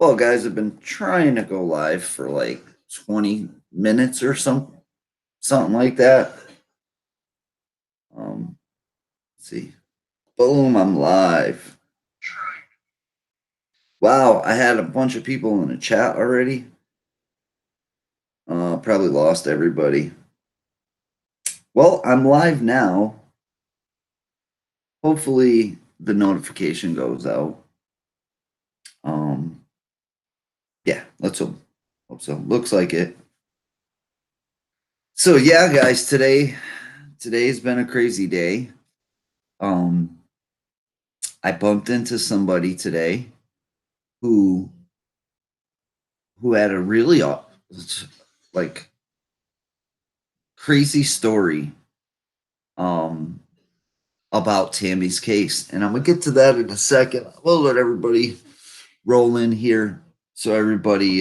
Well, guys, I've been trying to go live for like 20 minutes or something like that. Let's see. Boom, I'm live. Wow, I had a bunch of people in the chat already. Probably lost everybody. Well, I'm live now. Hopefully the notification goes out. Yeah, let's hope so. Looks like it. So yeah, guys, today's been a crazy day. I bumped into somebody today who had a really like crazy story um about Tammy's case, and I'm gonna get to that in a second. We'll let everybody roll in here so everybody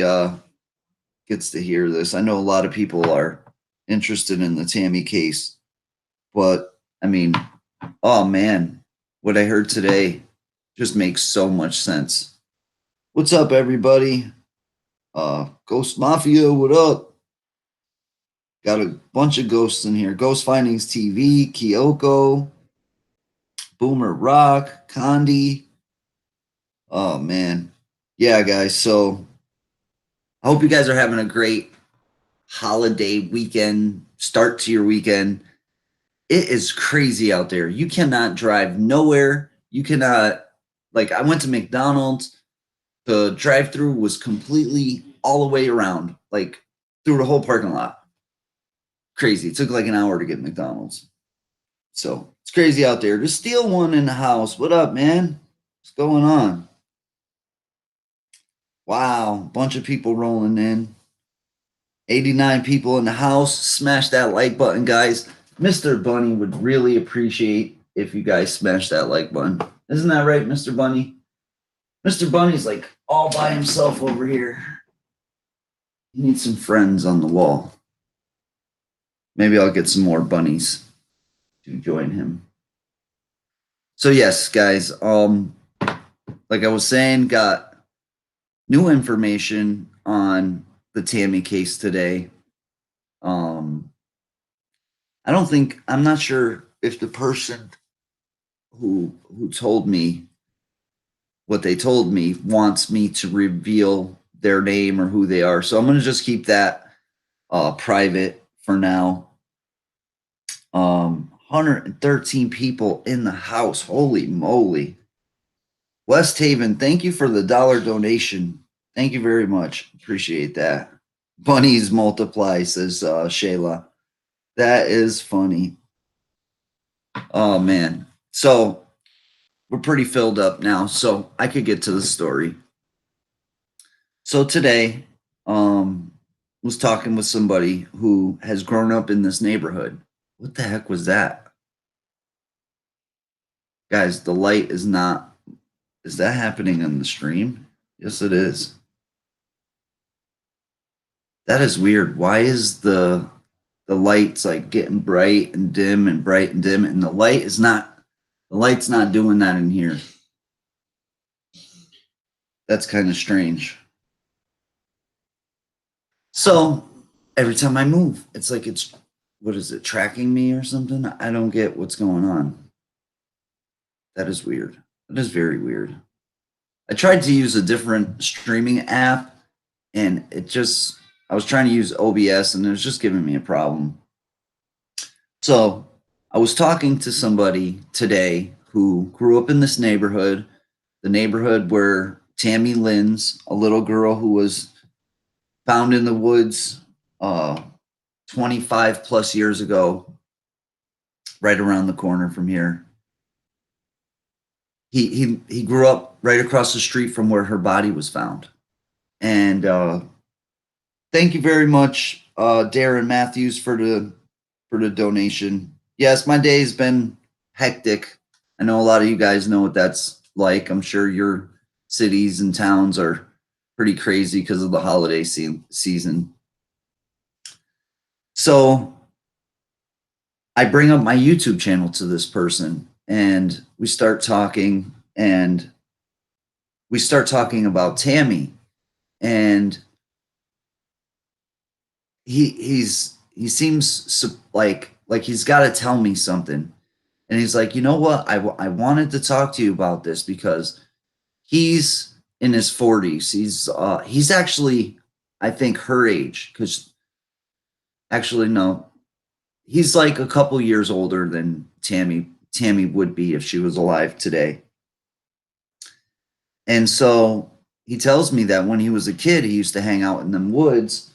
gets to hear this. I know a lot of people are interested in the Tammy case, but I mean, oh man, what I heard today just makes so much sense. What's up, everybody? Ghost Mafia, what up? Got a bunch of ghosts in here. Ghost Findings TV, Kyoko, Boomer Rock, Condi. Oh man. Yeah, guys. So I hope you guys are having a great holiday weekend, start to your weekend. It is crazy out there. You cannot drive nowhere. You cannot, like, I went to McDonald's. The drive through was completely all the way around, like through the whole parking lot. Crazy. It took like an hour to get McDonald's. So it's crazy out there. To steal one in the house. What up, man? What's going on? Wow, bunch of people rolling in. 89 people in the house. Smash that like button, guys. Mr. Bunny would really appreciate if you guys smash that like button. Isn't that right, Mr. Bunny? Mr. Bunny's like all by himself over here. He needs some friends on the wall. Maybe I'll get some more bunnies to join him. So yes, guys, like I was saying, got new information on the Tammy case today. I'm not sure if the person who told me what they told me wants me to reveal their name or who they are. So I'm going to just keep that private for now. 113 people in the house. Holy moly. West Haven, thank you for the $1 donation. Thank you very much. Appreciate that. Bunnies multiply, says Shayla. That is funny. Oh, man. So we're pretty filled up now, so I could get to the story. So today, was talking with somebody who has grown up in this neighborhood. What the heck was that? Guys, the light is not, is that happening on the stream? Yes, it is. That is weird. Why is the lights like getting bright and dim and bright and dim, and the light's not doing that in here? That's kind of strange. So every time I move, it's like what is it, tracking me or something? I don't get what's going on. That is weird. That is very weird. I tried to use a different streaming app, and I was trying to use OBS, and it was just giving me a problem. So I was talking to somebody today who grew up in this neighborhood, the neighborhood where Tammy Lynn's, a little girl who was found in the woods 25 plus years ago, right around the corner from here. He grew up right across the street from where her body was found. And thank you very much, Darren Matthews, for the donation. Yes, my day's been hectic. I know a lot of you guys know what that's like. I'm sure your cities and towns are pretty crazy because of the holiday season. So I bring up my YouTube channel to this person, and we start talking about Tammy. and he seems like he's got to tell me something. And he's like, you know what? I wanted to talk to you about this because he's in his 40s. He's actually, I think, her age. Because actually, no, he's like a couple years older than Tammy. Tammy would be if she was alive today. And so he tells me that when he was a kid, he used to hang out in them woods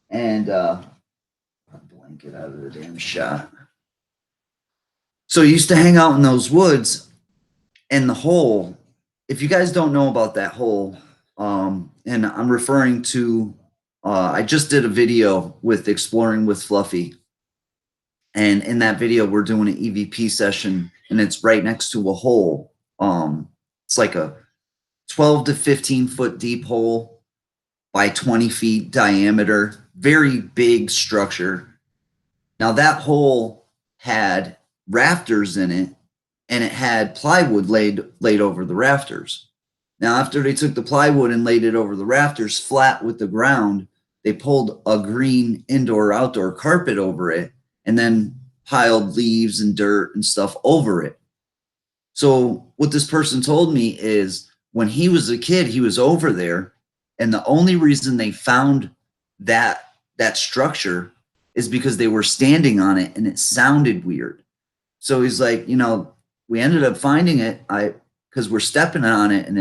and blanket out of the damn shot. So he used to hang out in those woods, and the hole. If you guys don't know about that hole, and I'm referring to, I just did a video with Exploring with Fluffy, and in that video we're doing an EVP session, and it's right next to a hole. It's like a 12 to 15 foot deep hole by 20 feet diameter, very big structure. Now that hole had rafters in it, and it had plywood laid over the rafters. Now, after they took the plywood and laid it over the rafters flat with the ground, they pulled a green indoor-outdoor carpet over it and then piled leaves and dirt and stuff over it. So what this person told me is when he was a kid, he was over there, and the only reason they found that structure is because they were standing on it and it sounded weird. So he's like, we ended up finding it because we're stepping on it and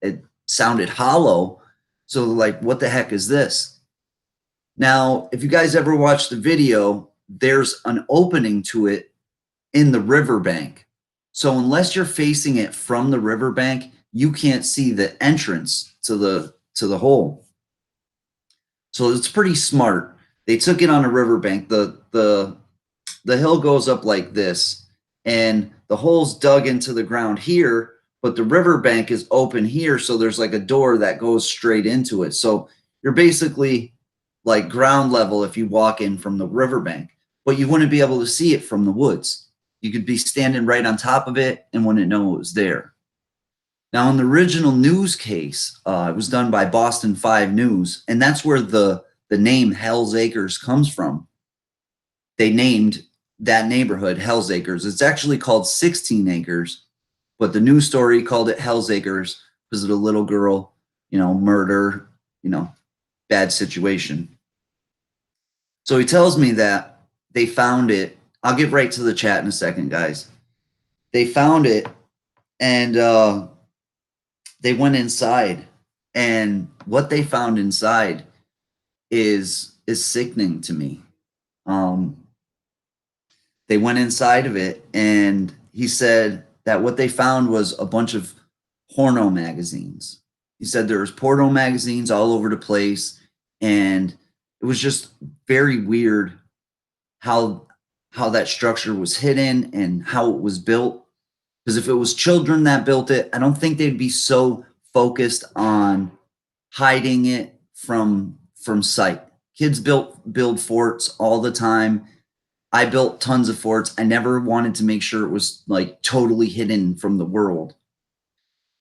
it sounded hollow. So like, what the heck is this? Now, if you guys ever watched the video, there's an opening to it in the riverbank. So unless you're facing it from the riverbank, you can't see the entrance to the hole. So it's pretty smart. They took it on a riverbank. The hill goes up like this, and the hole's dug into the ground here, but the riverbank is open here, so there's like a door that goes straight into it. So you're basically like ground level if you walk in from the riverbank, but you wouldn't be able to see it from the woods. You could be standing right on top of it and wouldn't know it was there. Now, in the original news case, it was done by Boston 5 News, and that's where the name Hell's Acres comes from. They named that neighborhood Hell's Acres. It's actually called 16 Acres, but the news story called it Hell's Acres because of the little girl, murder, bad situation. So he tells me that they found it. I'll get right to the chat in a second, guys. They found it, and they went inside, and what they found inside is sickening to me. They went inside of it, and he said that what they found was a bunch of porno magazines. He said there was porno magazines all over the place, and it was just very weird how that structure was hidden and how it was built. Because if it was children that built it, I don't think they'd be so focused on hiding it from sight. Kids build forts all the time. I built tons of forts. I never wanted to make sure it was like totally hidden from the world.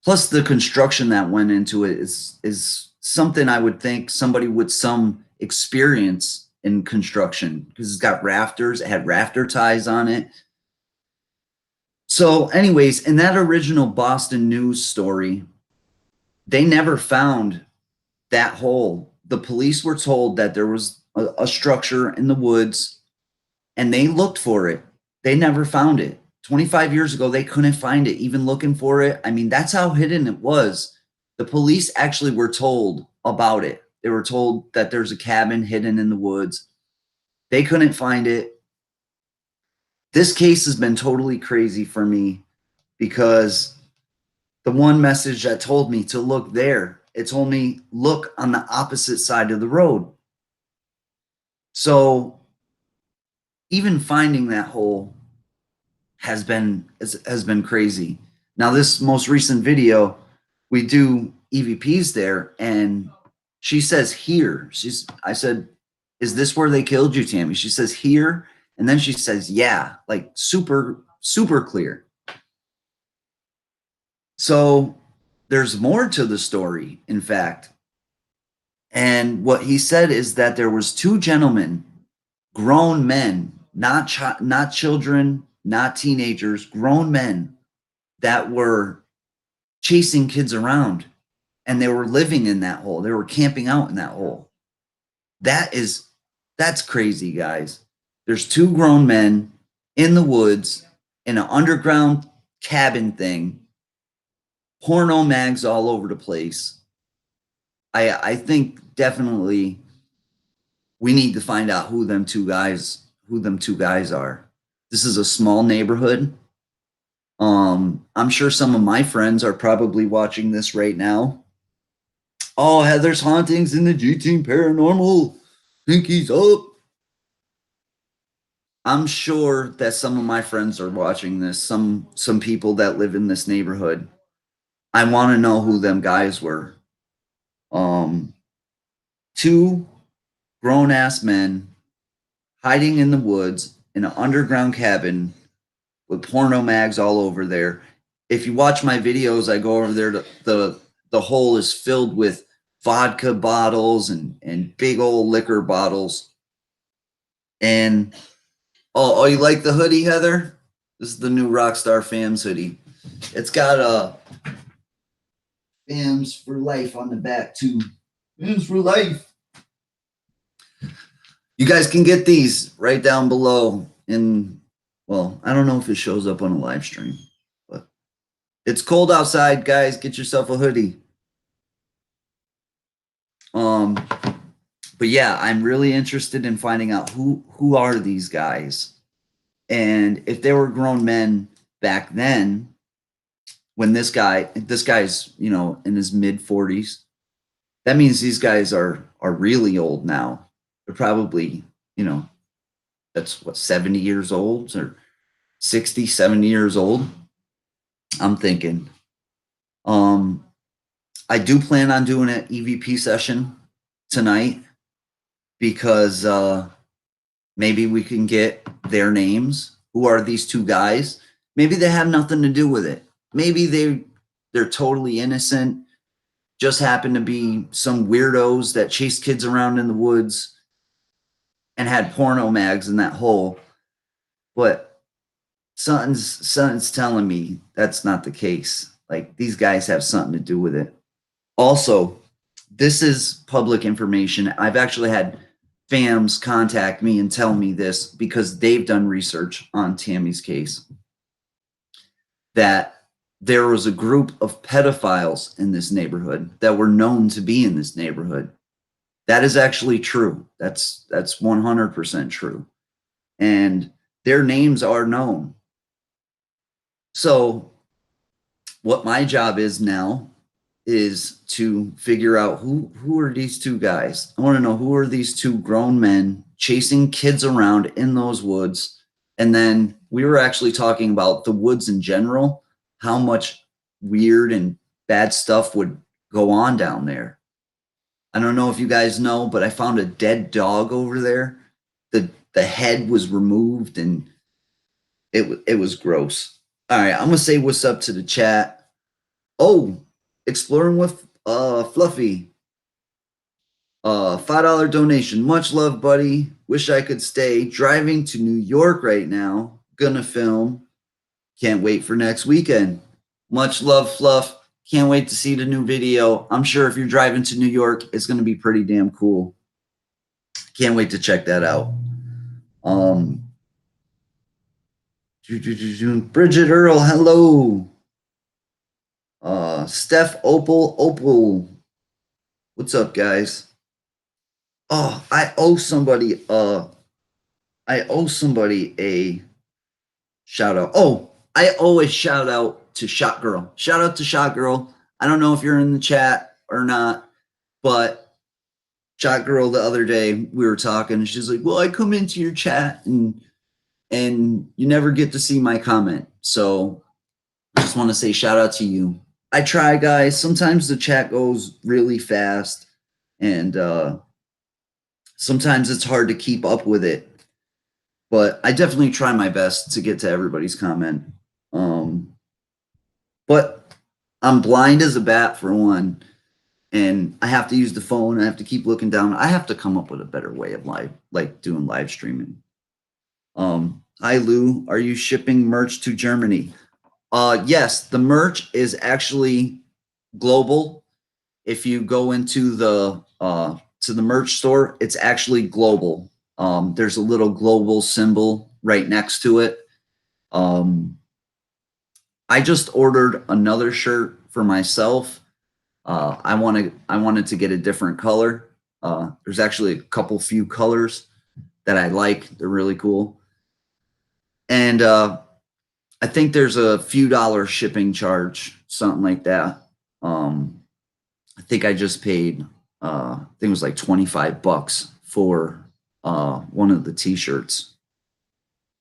Plus, the construction that went into it is something I would think somebody with some experience in construction, because it's got rafters. It had rafter ties on it. So anyways, in that original Boston News story, they never found that hole. The police were told that there was a structure in the woods, and they looked for it. They never found it. 25 years ago, they couldn't find it, even looking for it. I mean, that's how hidden it was. The police actually were told about it. They were told that there's a cabin hidden in the woods. They couldn't find it. This case has been totally crazy for me because the one message that told me to look there, it told me look on the opposite side of the road. So even finding that hole has been crazy. Now, this most recent video, we do EVPs there, and she says here. I said, "Is this where they killed you, Tammy?" She says here, and then she says, "Yeah," like super clear. So there's more to the story. In fact, And what he said is that there was two gentlemen, grown men, not children, not teenagers, grown men that were chasing kids around, and they were living in that hole. They were camping out in that hole. That's crazy, guys. There's two grown men in the woods in an underground cabin thing, porno mags all over the place. I think definitely we need to find out who them two guys are. This is a small neighborhood. I'm sure some of my friends are probably watching this right now. Oh, Heather's hauntings in the G Team Paranormal. Pinkies up. I'm sure that some of my friends are watching this. Some people that live in this neighborhood. I want to know who them guys were. Two grown ass men hiding in the woods in an underground cabin with porno mags all over there. If you watch my videos, I go over there. The hole is filled with vodka bottles and big old liquor bottles. And oh, you like the hoodie, Heather? This is the new Rockstar famz hoodie. It's got a famz for life on the back too. Famz for life. You guys can get these right down below in, well, I don't know if it shows up on a live stream, but it's cold outside, guys. Get yourself a hoodie. But yeah, I'm really interested in finding out who are these guys, and if they were grown men back then, when this guy's in his mid 40s, that means these guys are really old now. They're probably that's what 70 years old or 60, 70 years old. I'm thinking. I do plan on doing an EVP session tonight because maybe we can get their names. Who are these two guys? Maybe they have nothing to do with it. Maybe they're totally innocent, just happen to be some weirdos that chased kids around in the woods and had porno mags in that hole. But something's telling me that's not the case. Like, these guys have something to do with it. Also, this is public information. I've actually had famz contact me and tell me this because they've done research on Tammy's case, that there was a group of pedophiles in this neighborhood that were known to be in this neighborhood. That is actually true. That's 100% true. And their names are known. So what my job is now is to figure out who are these two guys. I want to know, who are these two grown men chasing kids around in those woods. And then we were actually talking about the woods in general, how much weird and bad stuff would go on down there. I don't know if you guys know, but I found a dead dog over there. The head was removed and it was gross. All right, I'm gonna say what's up to the chat. Oh, exploring with Fluffy. $5 donation. Much love, buddy. Wish I could stay. Driving to New York right now. Gonna film. Can't wait for next weekend. Much love, Fluff. Can't wait to see the new video. I'm sure if you're driving to New York, it's gonna be pretty damn cool. Can't wait to check that out. Bridget Earl, hello. Steph Opal. What's up, guys? Oh, I owe somebody a shout out. Oh, I owe a shout out to Shot Girl. Shout out to Shot Girl. I don't know if you're in the chat or not, but Shot Girl, the other day we were talking and she's like, well, I come into your chat and you never get to see my comment. So I just want to say shout out to you. I try, guys. Sometimes the chat goes really fast and sometimes it's hard to keep up with it, but I definitely try my best to get to everybody's comment. But I'm blind as a bat for one, and I have to use the phone. I have to keep looking down. I have to come up with a better way of doing live streaming. Hi Lou, are you shipping merch to Germany? Yes, the merch is actually global. If you go into the to the merch store, it's actually global. There's a little global symbol right next to it. I just ordered another shirt for myself. I wanted to get a different color. There's actually a couple few colors that I like. They're really cool. And I think there's a few dollar shipping charge, something like that. I think I just paid, I think it was like $25 for one of the t-shirts.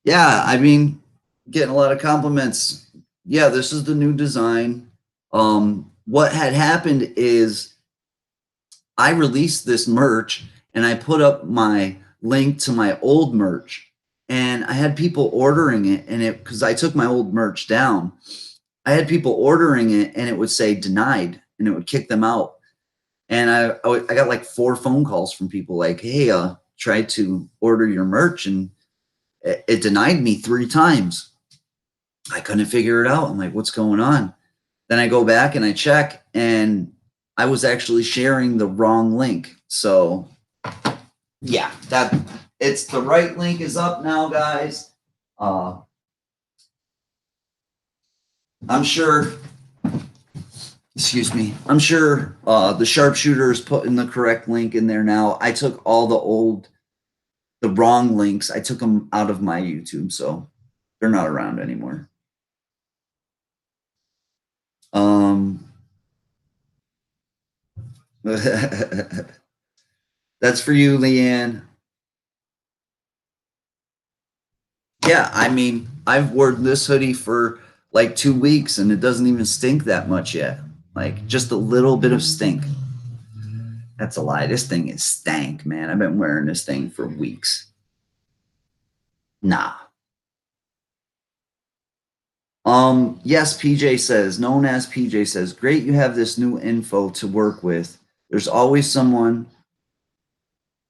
Yeah, I mean, getting a lot of compliments. Yeah, this is the new design. What had happened is I released this merch and I put up my link to my old merch, and I had people ordering it, and it, because I took my old merch down, I had people ordering it and it would say denied and it would kick them out. And I got like 4 phone calls from people like, hey, tried to order your merch and it denied me 3 times. I couldn't figure it out. I'm like, what's going on? Then I go back and I check, and I was actually sharing the wrong link. So yeah, that it's the right link is up now, guys. I'm sure, excuse me, I'm sure the sharpshooter is putting the correct link in there now. I took all the wrong links. I took them out of my YouTube, so they're not around anymore. That's for you, Leanne. Yeah, I mean, I've worn this hoodie for like 2 weeks and it doesn't even stink that much yet. Like just a little bit of stink. That's a lie. This thing is stank, man. I've been wearing this thing for weeks. Nah. Yes, PJ says, known as PJ says, great you have this new info to work with. There's always someone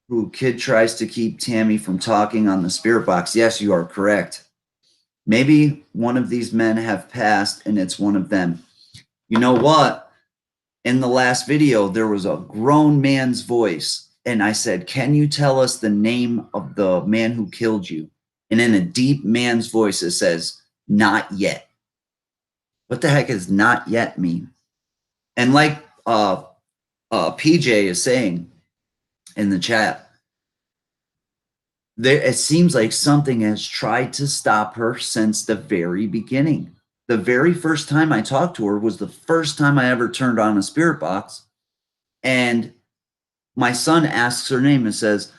who kid tries to keep Tammy from talking on the spirit box. Yes, you are correct. Maybe one of these men have passed and it's one of them. You know what? In the last video, there was a grown man's voice. And I said, can you tell us the name of the man who killed you? And in a deep man's voice, it says, not yet. What the heck does not yet mean? And like PJ is saying in the chat, there, it seems like something has tried to stop her since the very beginning. The very first time I talked to her was the first time I ever turned on a spirit box. And my son asks her name and says,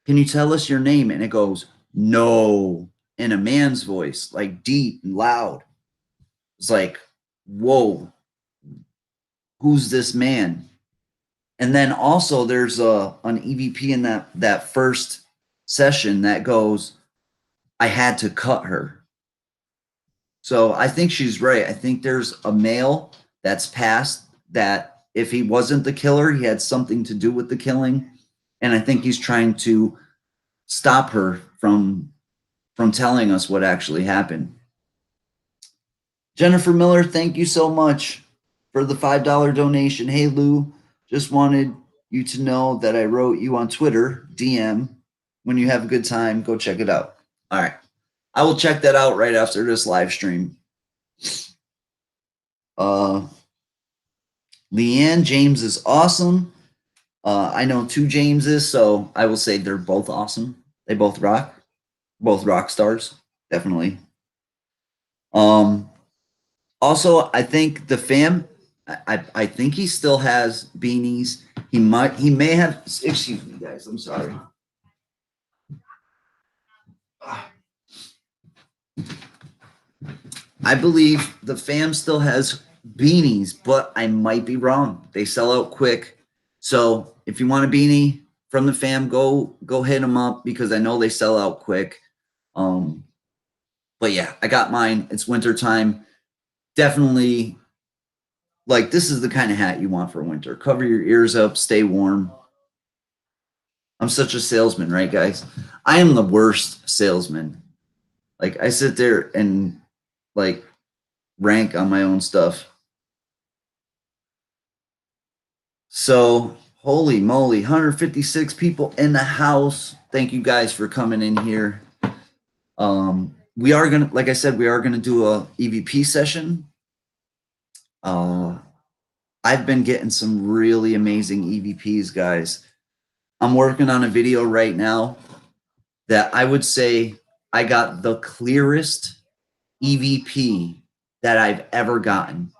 can you tell us your name? And it goes, no, in a man's voice, like deep and loud. It's like, whoa, who's this man? And then also there's an EVP in that first session that goes, I had to cut her. So I think she's right. I think there's a male that's passed that if he wasn't the killer, he had something to do with the killing. And I think he's trying to stop her from telling us what actually happened. Jennifer Miller, thank you so much for the $5 donation. Hey, Lou, just wanted you to know that I wrote you on Twitter, DM. When you have a good time, go check it out. All right. I will check that out right after this live stream. Leanne James is awesome. I know 2 Jameses, so I will say they're both awesome. They both rock. Both rock stars, definitely. Also, I think the fam, I think he still has beanies. He may have, excuse me, guys, I'm sorry. I believe the fam still has beanies, but I might be wrong. They sell out quick. So if you want a beanie from the fam, go hit them up because I know they sell out quick. But yeah, I got mine. It's winter time. Definitely like, this is the kind of hat you want for winter. Cover your ears up, stay warm. I'm such a salesman, right, guys? I am the worst salesman. Like, I sit there and, like, rank on my own stuff. So, holy moly, 156 people in the house. Thank you guys for coming in here. We are gonna, like I said, we are gonna do a EVP session. I've been getting some really amazing EVPs, guys. I'm working on a video right now that I would say I got the clearest EVP that I've ever gotten.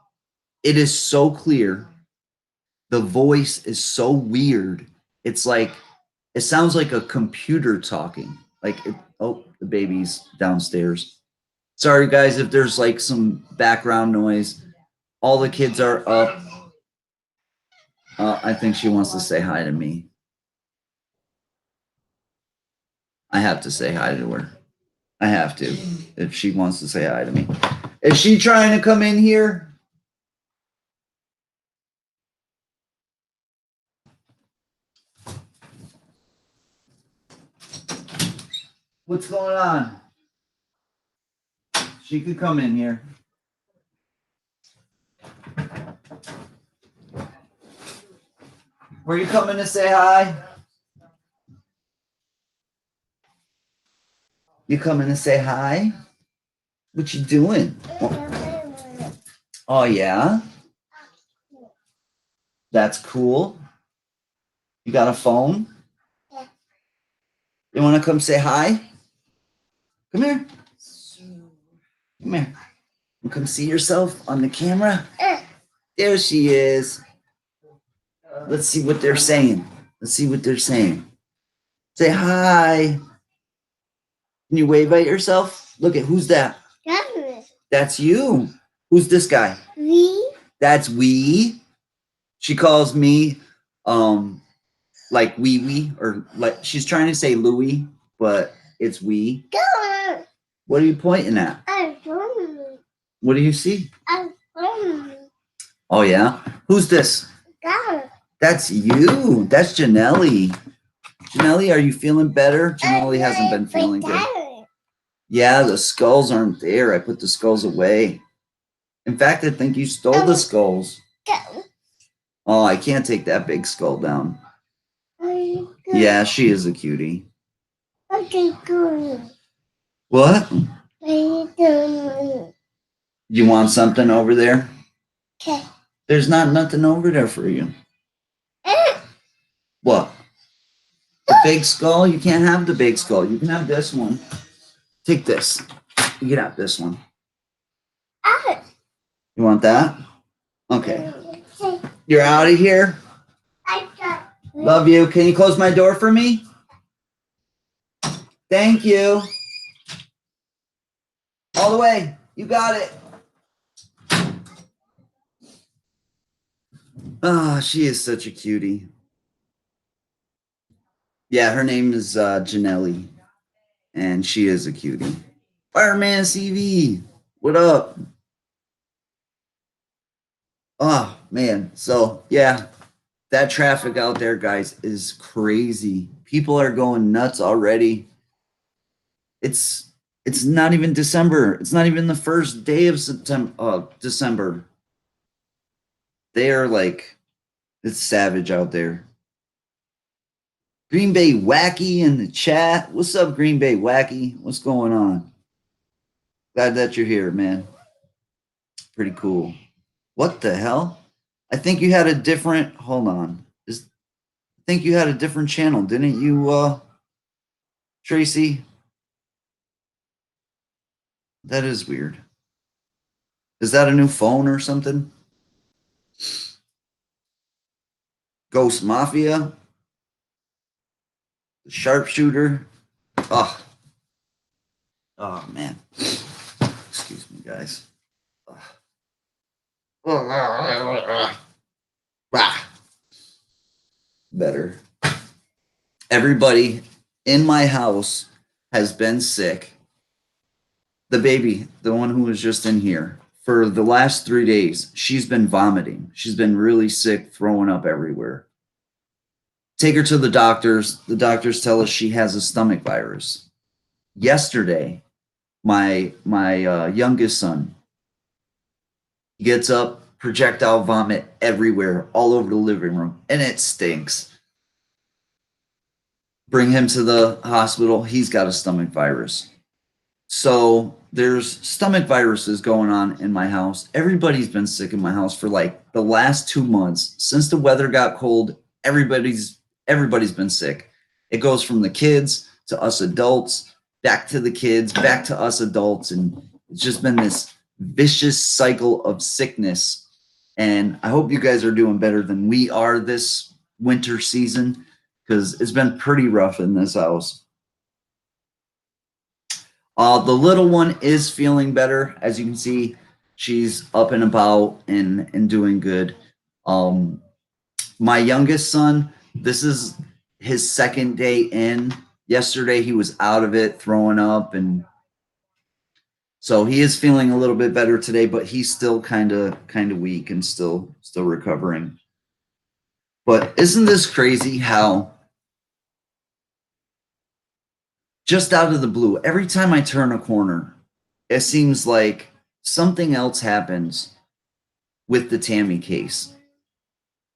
It is so clear. The voice is so weird. It's like, it sounds like a computer talking. Like, oh, the baby's downstairs. Sorry, guys, if there's like some background noise. All the kids are up. I think she wants to say hi to me. I have to say hi to her. I have to, if she wants to say hi to me. Is she trying to come in here? What's going on? She could come in here. Were you coming to say hi? You coming to say hi? What you doing? Oh, yeah? That's cool. You got a phone? You want to come say hi? Come here. Come here. You come see yourself on the camera? There she is. Let's see what they're saying. Let's see what they're saying. Say hi. Can you wave at yourself? Look at, who's that? That's you. Who's this guy? We. That's we. She calls me like wee wee, or like she's trying to say Louie, but it's we. What are you pointing at? What do you see? Oh yeah. Who's this? That's you. That's Janelli. Janelli, are you feeling better? Janelli hasn't been feeling good. Yeah, the skulls aren't there. I put the skulls away. In fact, I think you stole the skulls. Oh, I can't take that big skull down. Yeah, she is a cutie. What? You want something over there? Okay. There's not nothing over there for you. What? The big skull? You can't have the big skull. You can have this one. Take this. You can have this one. You want that? Okay. You're out of here? Love you. Can you close my door for me? Thank you. All the way. You got it. Oh, she is such a cutie. Yeah, her name is Janelli, and she is a cutie. Fireman CV, what up? Oh, man. So, yeah, that traffic out there, guys, is crazy. People are going nuts already. It's not even December. It's not even the first day of December. They are like, it's savage out there. Green Bay Wacky in the chat. What's up, Green Bay Wacky? What's going on? Glad that you're here, man. Pretty cool. What the hell? I think you had a different, hold on. I think you had a different channel, didn't you, Tracy? That is weird. Is that a new phone or something? Ghost Mafia? The sharpshooter? Oh. Oh, man. Excuse me, guys. Better. Everybody in my house has been sick. The baby, the one who was just in here, for the last 3 days, she's been vomiting. She's been really sick, throwing up everywhere. Take her to the doctors. The doctors tell us she has a stomach virus. Yesterday, my youngest son, he gets up, projectile vomit everywhere, all over the living room, and it stinks. Bring him to the hospital. He's got a stomach virus. So there's stomach viruses going on in my house. Everybody's been sick in my house for like the last 2 months. Since the weather got cold, everybody's been sick. It goes from the kids to us adults, back to the kids, back to us adults. And it's just been this vicious cycle of sickness. And I hope you guys are doing better than we are this winter season, because it's been pretty rough in this house. The little one is feeling better. As you can see, she's up and about and doing good. My youngest son, this is his second day in. Yesterday, he was out of it, throwing up, and so he is feeling a little bit better today, but he's still kind of weak and still recovering. But isn't this crazy how just out of the blue, every time I turn a corner, it seems like something else happens with the Tammy case.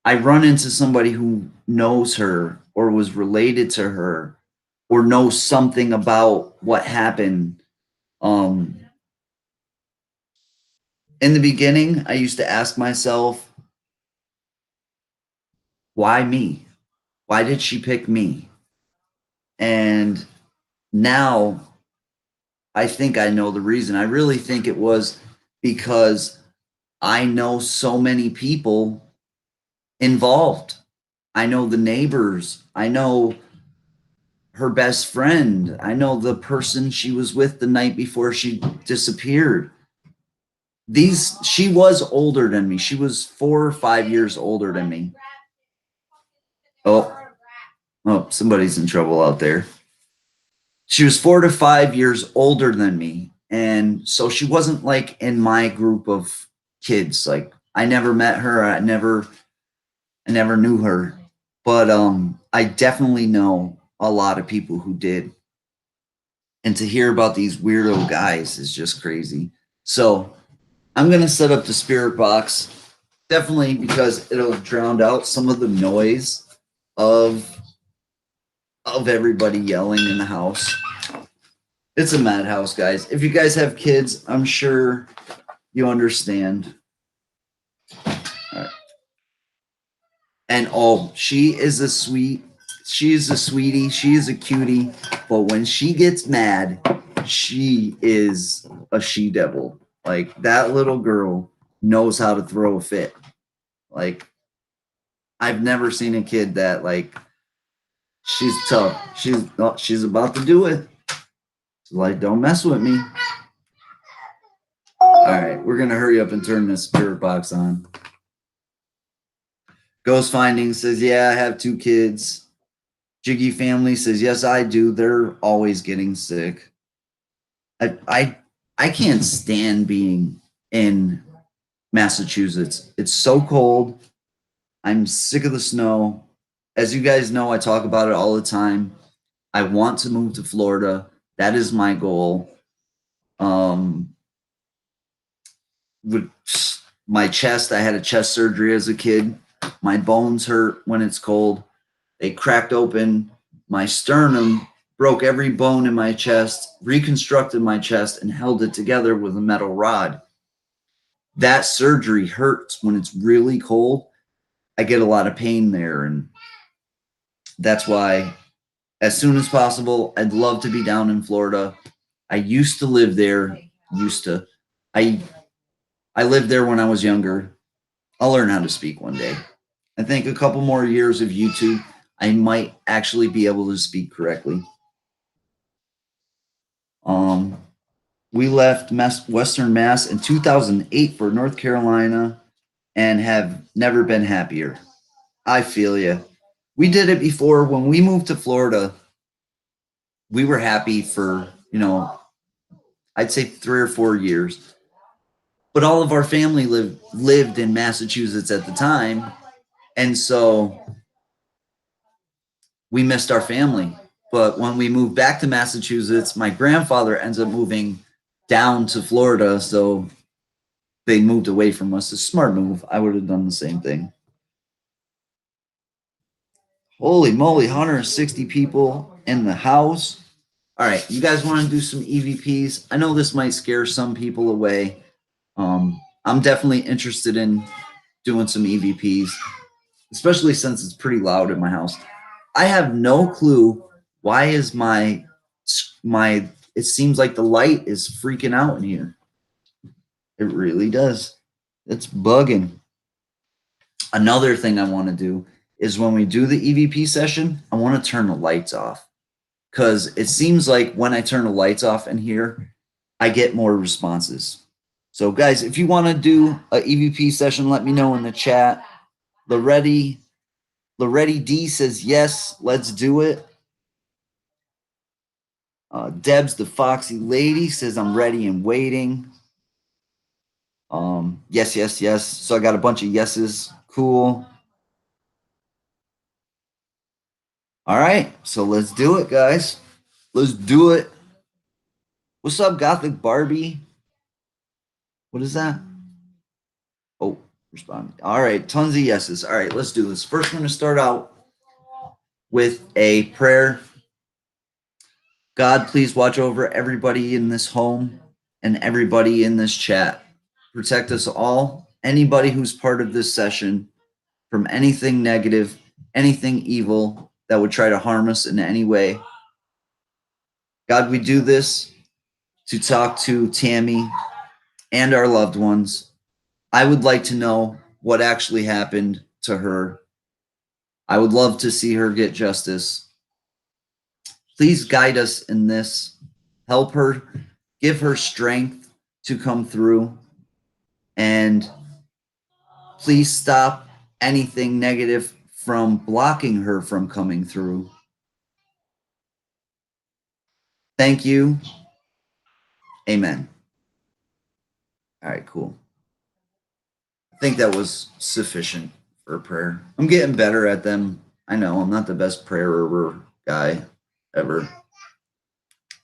I run into somebody who knows her or was related to her or knows something about what happened. In the beginning, I used to ask myself, why me? Why did she pick me? And now I think I know the reason. I really think it was because I know so many people involved. I know the neighbors. I know her best friend. I know the person she was with the night before she disappeared. She was older than me. She was 4 or 5 years older than me. Oh, somebody's in trouble out there. She was 4 to 5 years older than me. And so she wasn't like in my group of kids. Like I never met her. I never knew her. But I definitely know a lot of people who did. And to hear about these weirdo guys is just crazy. So I'm going to set up the spirit box, definitely because it'll drown out some of the noise of everybody yelling in the house. It's a madhouse, guys. If you guys have kids, I'm sure you understand. All right. And she is a sweetie. She is a cutie. But when she gets mad, she is a she-devil. Like that little girl knows how to throw a fit. Like I've never seen a kid that like she's tough. She's about to do it. She's like, don't mess with me. All right, we're gonna hurry up and turn this spirit box on. Ghost Finding says, yeah, I have 2 kids. Jiggy Family says, yes, I do. They're always getting sick. I can't stand being in Massachusetts. It's so cold. I'm sick of the snow. As you guys know, I talk about it all the time. I want to move to Florida. That is my goal. With my chest, I had a chest surgery as a kid. My bones hurt when it's cold. They cracked open my sternum, broke every bone in my chest, reconstructed my chest, and held it together with a metal rod. That surgery hurts when it's really cold. I get a lot of pain there, and that's why as soon as possible, I'd love to be down in Florida. I used to live there. I lived there when I was younger. I'll learn how to speak one day. I think a couple more years of YouTube, I might actually be able to speak correctly. We left Western Mass in 2008 for North Carolina and have never been happier. I feel you. We did it before. When we moved to Florida, we were happy for, I'd say 3 or 4 years. but all of our family lived in Massachusetts at the time, and so we missed our family. But when we moved back to Massachusetts, my grandfather ends up moving down to Florida, so they moved away from us. A smart move. I would have done the same thing. Holy moly, 160 people in the house. All right, you guys want to do some EVPs? I know this might scare some people away. I'm definitely interested in doing some EVPs, especially since it's pretty loud in my house. I have no clue why is my it seems like the light is freaking out in here. It really does. It's bugging. Another thing I want to do is when we do the EVP session, I want to turn the lights off because it seems like when I turn the lights off in here, I get more responses. So, guys, if you want to do an EVP session, let me know in the chat. Loretti D says yes, let's do it. Debs, the foxy lady, says I'm ready and waiting. Yes, yes, yes. So I got a bunch of yeses. Cool. All right, so let's do it, guys. Let's do it. What's up, Gothic Barbie? What is that? Oh, respond. All right, tons of yeses. All right, let's do this. First, we're going to start out with a prayer. God, please watch over everybody in this home and everybody in this chat. Protect us all. Anybody who's part of this session from anything negative, anything evil that would try to harm us in any way. God, we do this to talk to Tammy and our loved ones. I would like to know what actually happened to her. I would love to see her get justice. Please guide us in this. Help her, give her strength to come through, and please stop anything negative from blocking her from coming through. Thank you. Amen. All right, cool. I think that was sufficient for a prayer. I'm getting better at them. I know I'm not the best prayer guy ever.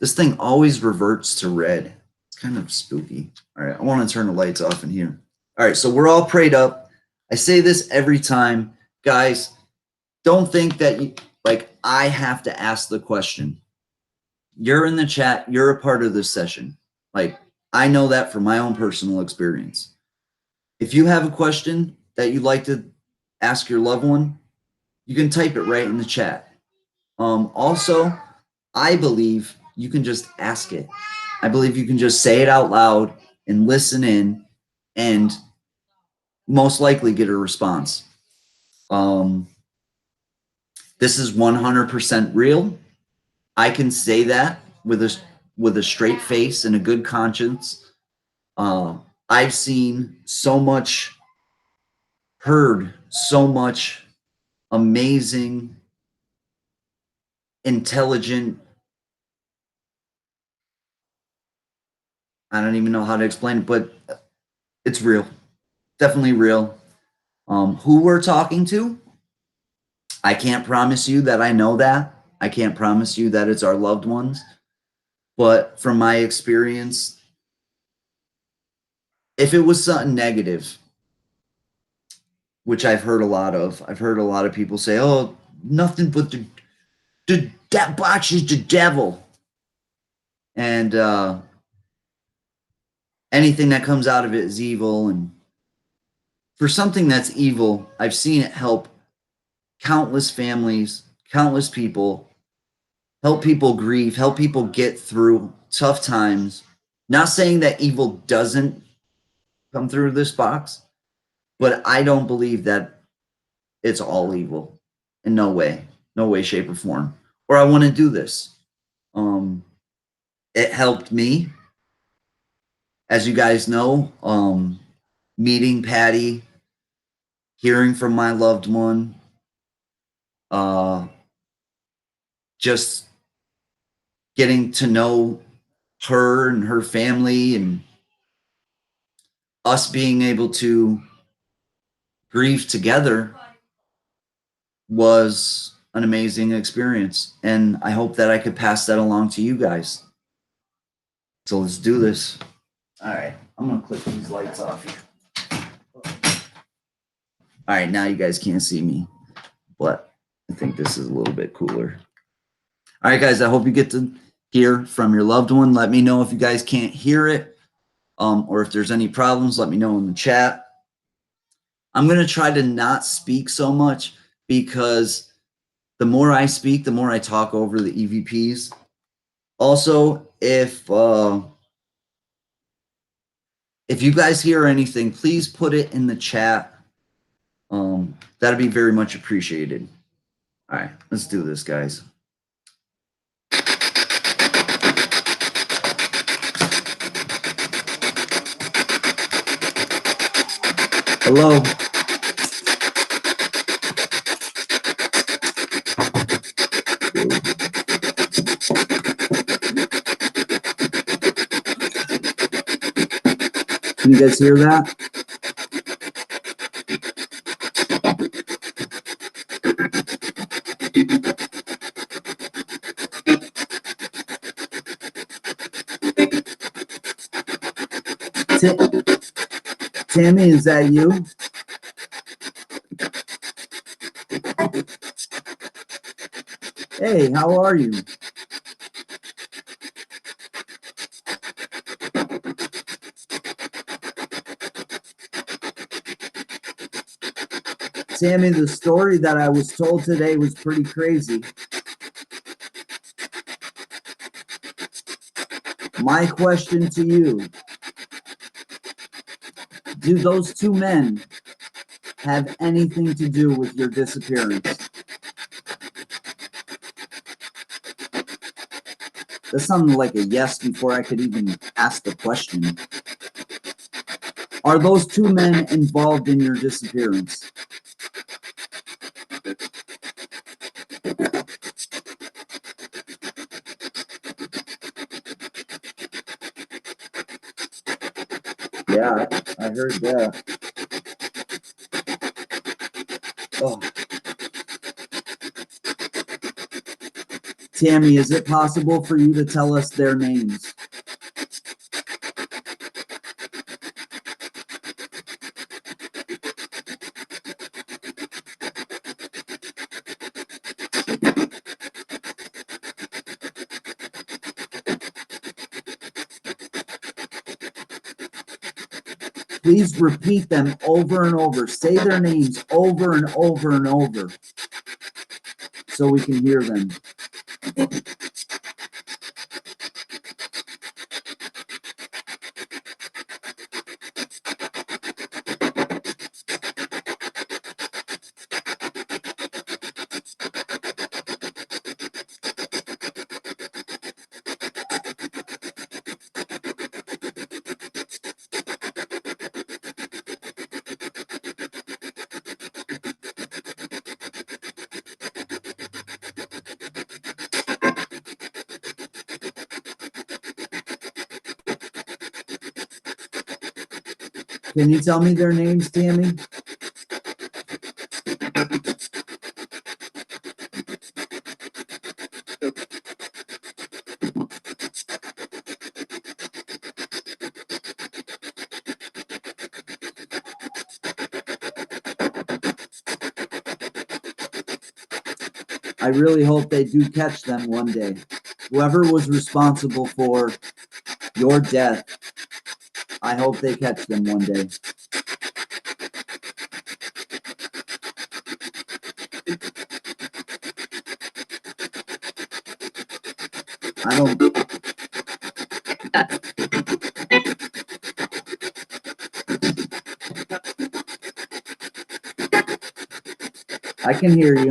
This thing always reverts to red. It's kind of spooky. All right, I want to turn the lights off in here. All right, so we're all prayed up. I say this every time. Guys, don't think that I have to ask the question. You're in the chat. You're a part of this session. I know that from my own personal experience. If you have a question that you'd like to ask your loved one, you can type it right in the chat. Also, I believe you can just ask it. I believe you can just say it out loud and listen in and most likely get a response. This is 100% real. I can say that with a straight face and a good conscience. I've seen so much, heard so much amazing, intelligent. I don't even know how to explain it, but it's real. Definitely real. Who we're talking to, I can't promise you that I know that. I can't promise you that it's our loved ones. But from my experience, if it was something negative, which I've heard a lot of, I've heard a lot of people say, oh, nothing but that box is the devil. And anything that comes out of it is evil. And for something that's evil, I've seen it help countless families, countless people, help people grieve, help people get through tough times. Not saying that evil doesn't come through this box, but I don't believe that it's all evil in no way, shape, or form. Or I want to do this. It helped me, as you guys know, meeting Patty, hearing from my loved one, just getting to know her and her family and us being able to grieve together was an amazing experience. And I hope that I could pass that along to you guys. So let's do this. All right, I'm going to click these lights off here. All right, now you guys can't see me, but I think this is a little bit cooler. All right, guys, I hope you get to hear from your loved one. Let me know if you guys can't hear it, or if there's any problems, let me know in the chat. I'm going to try to not speak so much, because the more I speak, the more I talk over the EVPs. Also, if you guys hear anything, please put it in the chat. That'd be very much appreciated. All right, let's do this, guys. Hello. Can you guys hear that? Tammy, is that you? Hey, how are you? Tammy, the story that I was told today was pretty crazy. My question to you, do those two men have anything to do with your disappearance? That sounded like a yes before I could even ask the question. Are those two men involved in your disappearance? Yeah, I heard that. Oh. Tammy, is it possible for you to tell us their names? Please repeat them over and over. Say their names over and over and over so we can hear them. Can you tell me their names, Tammy? I really hope they do catch them one day. Whoever was responsible for your death, I hope they catch them one day. I don't... I can hear you.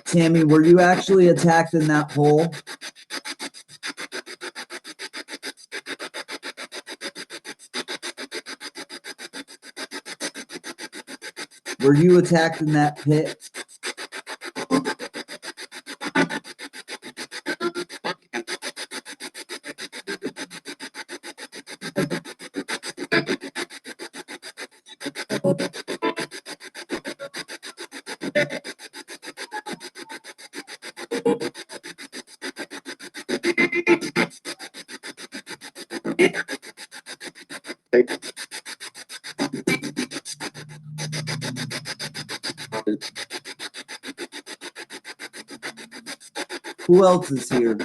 Tammy, were you actually attacked in that hole? Were you attacked in that pit? Who else is here?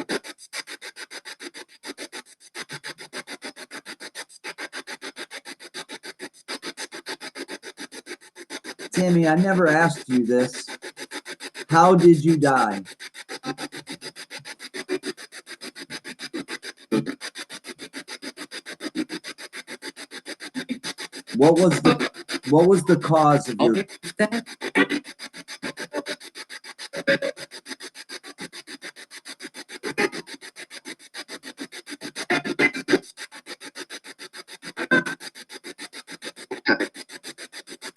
Tammy, I never asked you this. How did you die? What was the cause of your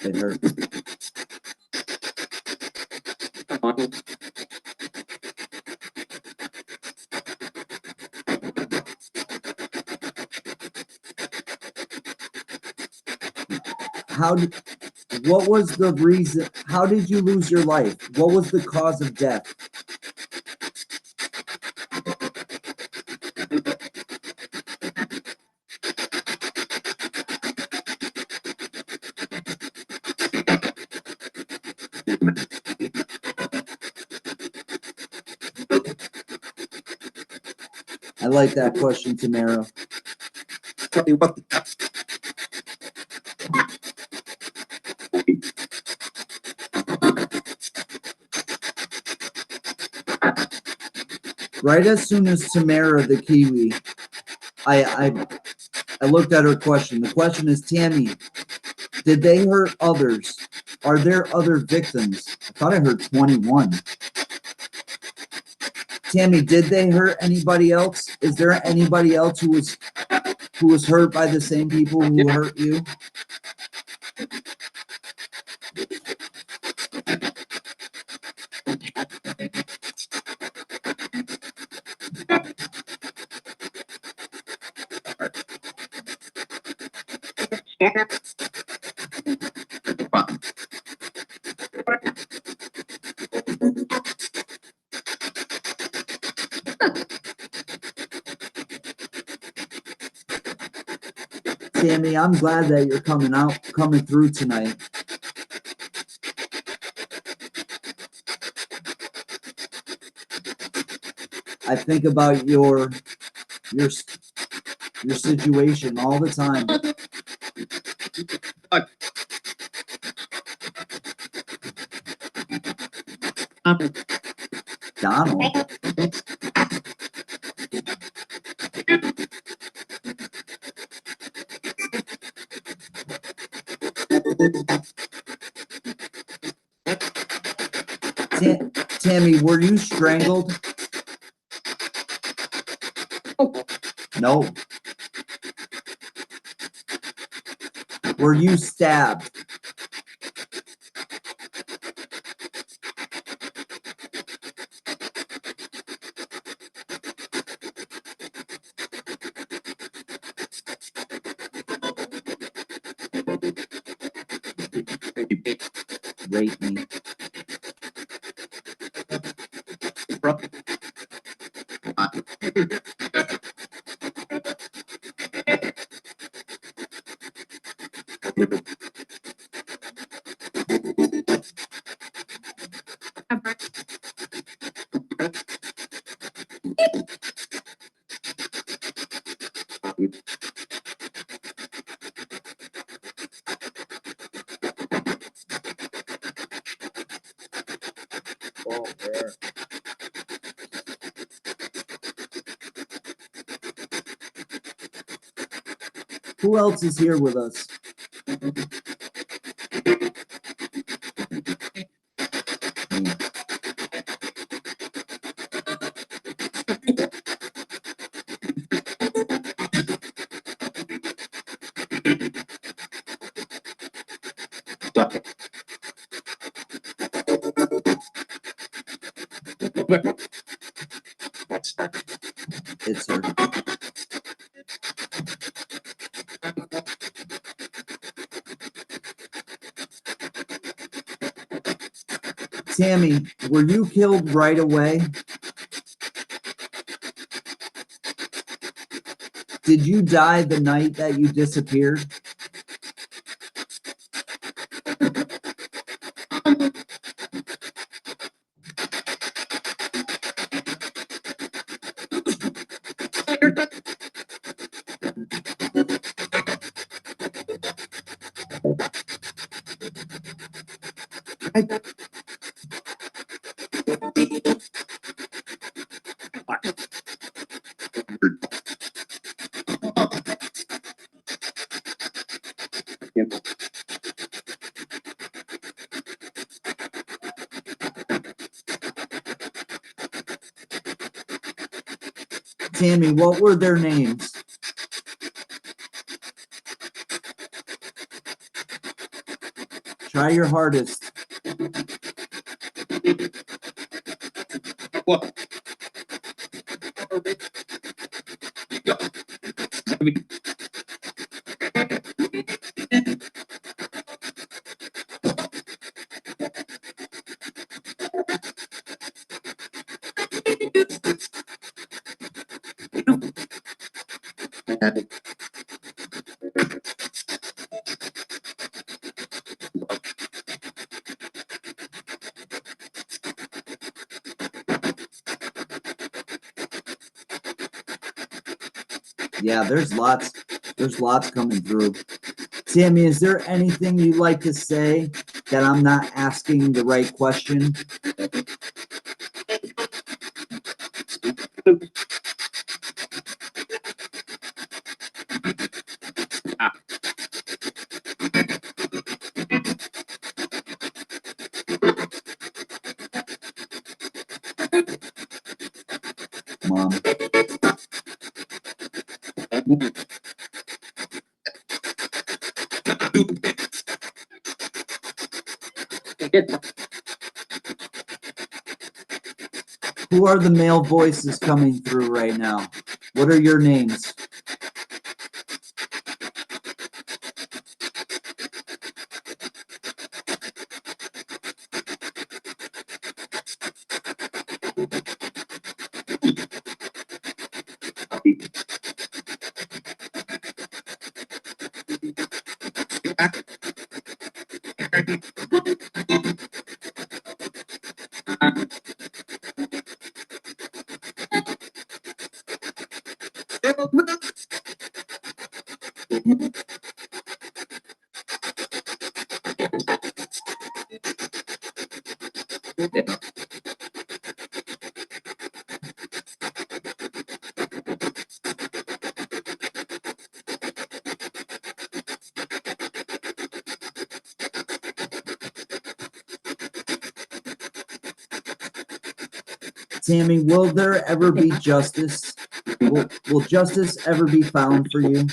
It hurt. What was the reason? How did you lose your life? What was the cause of death? I like that question, Tamara. Right as soon as Tamara the Kiwi, I looked at her question. The question is, Tammy, did they hurt others? Are there other victims? I thought I heard 21. Tammy, did they hurt anybody else? Is there anybody else who was hurt by the same people who hurt you? Tammy, I'm glad that you're coming through tonight. I think about your situation all the time. Donald. Tammy, were you strangled? No. Were you stabbed? Rape me. Who else is here with us? It's her. Tammy, were you killed right away? Did you die the night that you disappeared? Tammy, what were their names? Try your hardest. Yeah, there's lots coming through. Tammy, is there anything you'd like to say that I'm not asking the right question? Mom. Who are the male voices coming through right now? What are your names? Tammy, will there ever be justice? Will justice ever be found for you?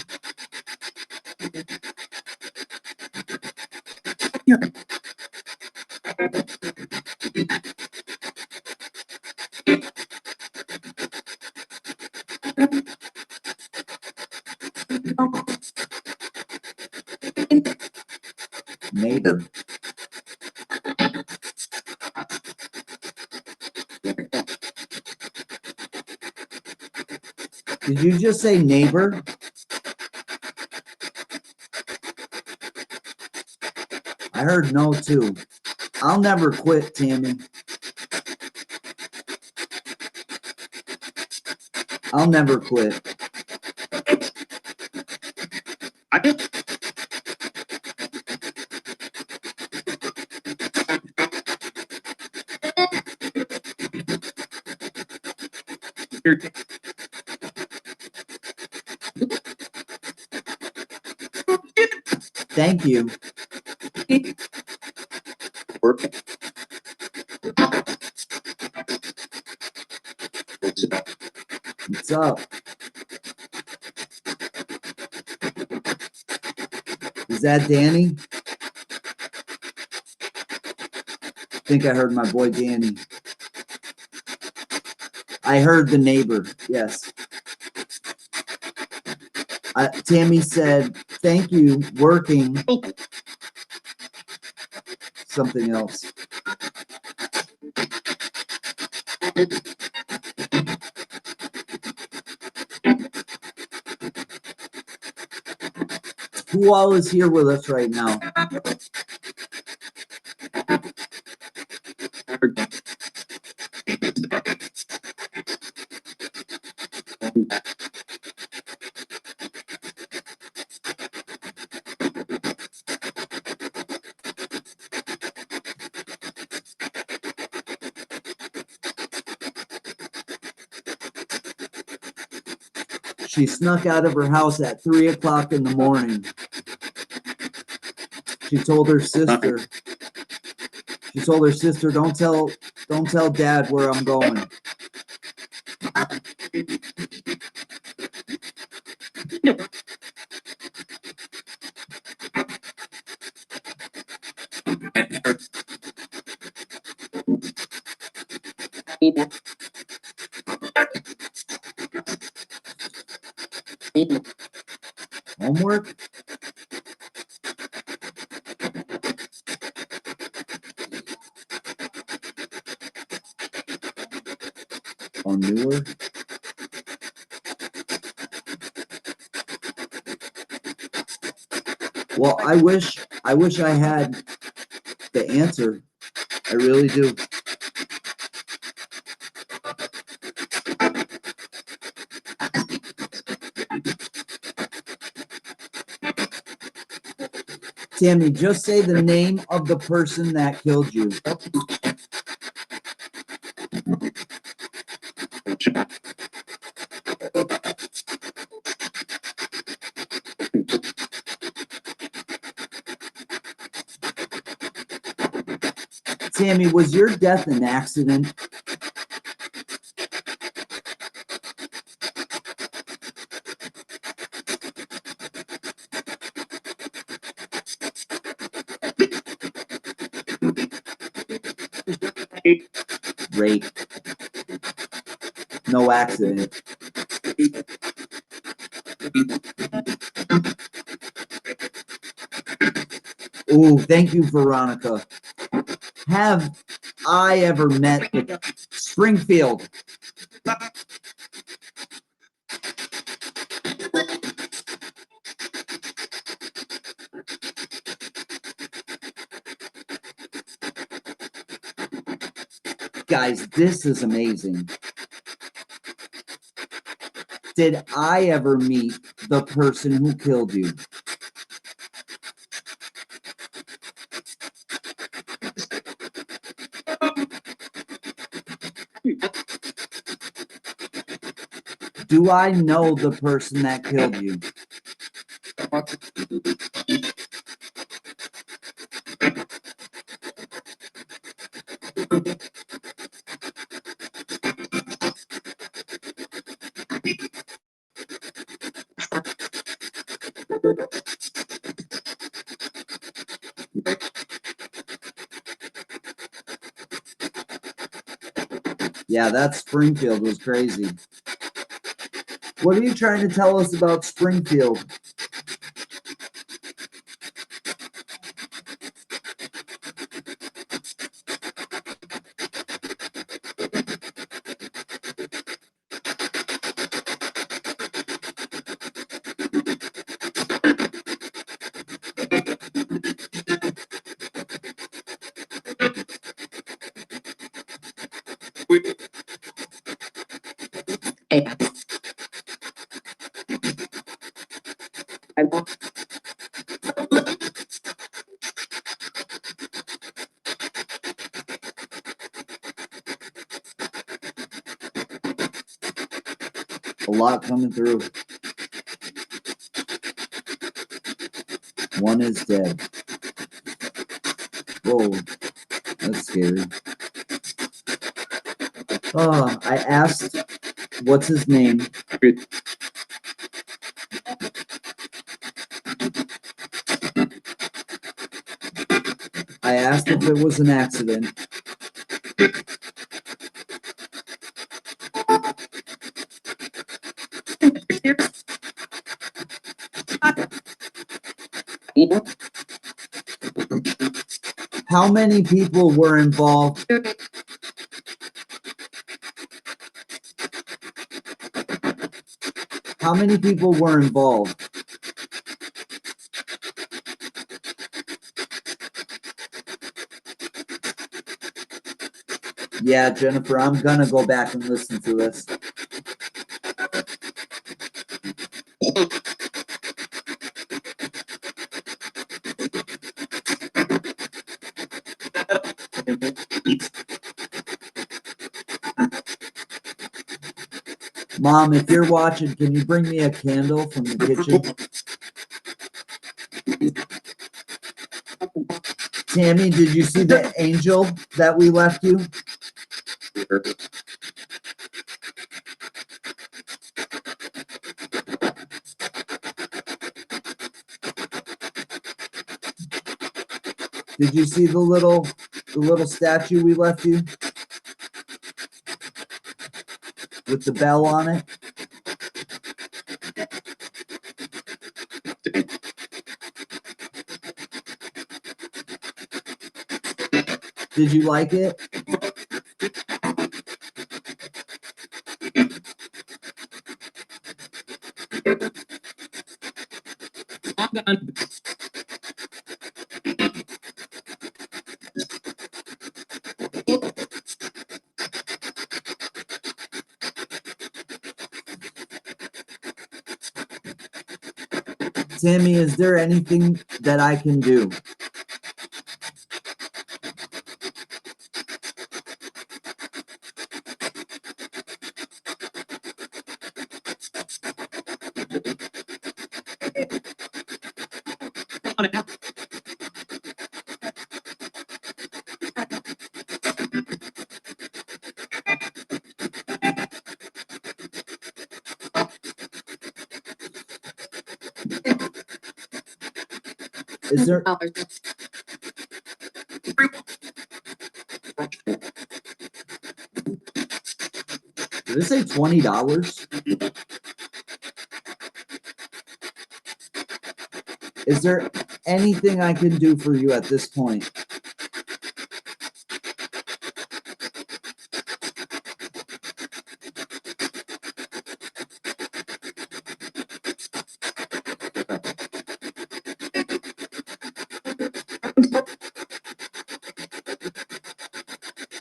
Neighbor. Did you just say neighbor? I heard no too. I'll never quit, Tammy. I'll never quit. Thank you. What's up? Is that Danny? I think I heard my boy Danny. I heard the neighbor. Yes. Tammy said, "Thank you, working." Something else. Who all is here with us right now? She snuck out of her house at 3 o'clock in the morning. She told her sister, don't tell Dad where I'm going. Homework? On newer? Well, I wish I had the answer. I really do. Tammy, just say the name of the person that killed you. Tammy, was your death an accident? Rape. No accident. Ooh, thank you, Veronica. Have I ever met Springfield? Guys, this is amazing. Did I ever meet the person who killed you? Do I know the person that killed you? Yeah, that Springfield was crazy. What are you trying to tell us about Springfield? A lot coming through. One is dead. Whoa, that's scary. I asked, what's his name? I asked if it was an accident. How many people were involved? How many people were involved? Yeah, Jennifer, I'm gonna go back and listen to this. Mom, if you're watching, can you bring me a candle from the kitchen? Tammy, did you see the angel that we left you? Did you see the little statue we left you? With the bell on it? Did you like it? Tammy, is there anything that I can do? Is there? Did it say $20? Is there anything I can do for you at this point?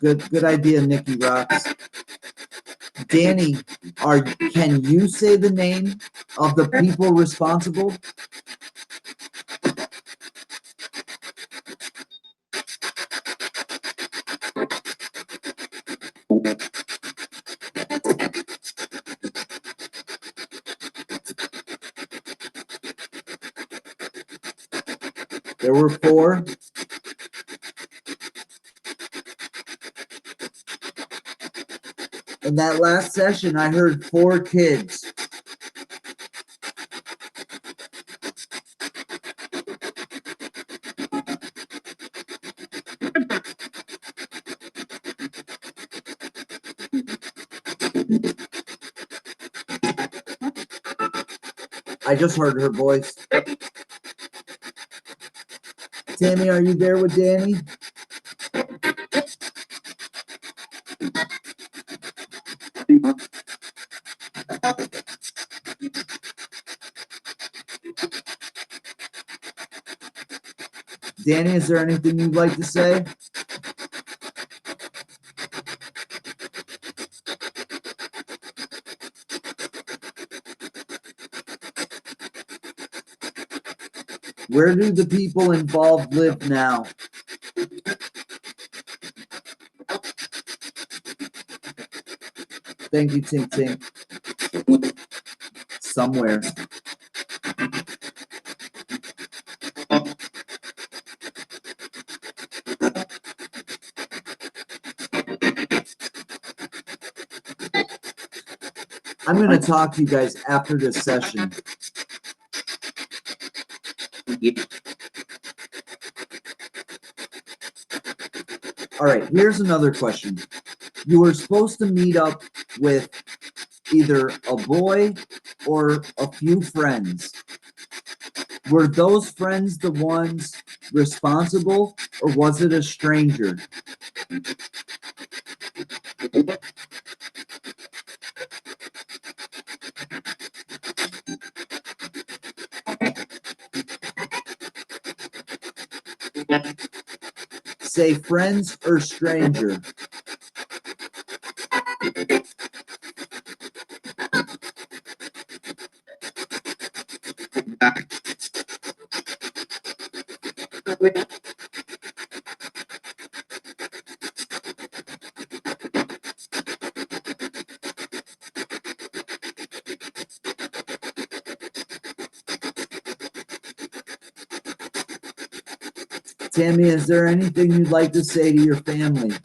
Good idea, Nikki Rocks. Danny, can you say the name of the people responsible? There were 4. In that last session, I heard 4 kids. I just heard her voice. Tammy, are you there with Danny? Danny, is there anything you'd like to say? Where do the people involved live now? Thank you, Tink Tink. Somewhere. I'm going to talk to you guys after this session. All right, here's another question. You were supposed to meet up with either a boy or a few friends. Were those friends the ones responsible, or was it a stranger? Say friends or stranger. Tammy, is there anything you'd like to say to your family?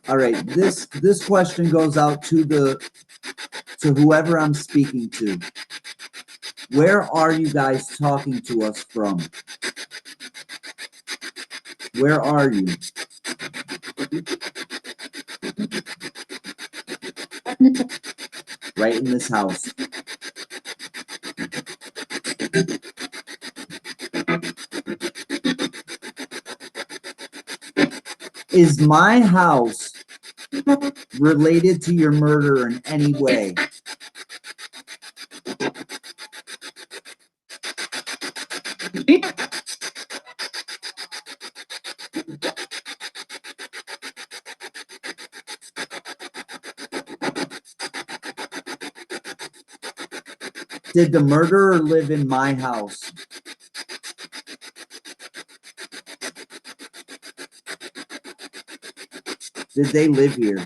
All right, this question goes out to whoever I'm speaking to. Where are you guys talking to us from? Where are you? Right in this house. Is my house related to your murder in any way? Did the murderer live in my house? Did they live here?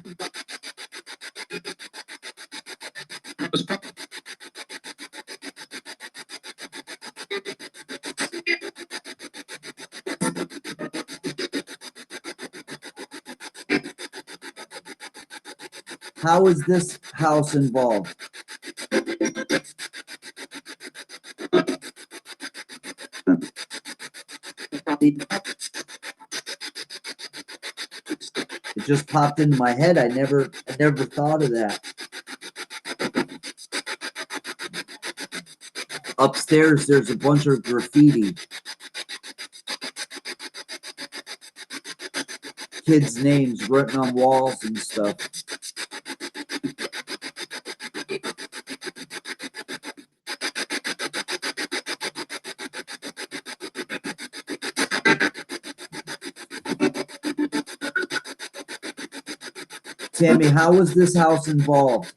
How is this house involved? It just popped into my head. I never thought of that. Upstairs, there's a bunch of graffiti. Kids' names written on walls and stuff. Tammy, how was this house involved?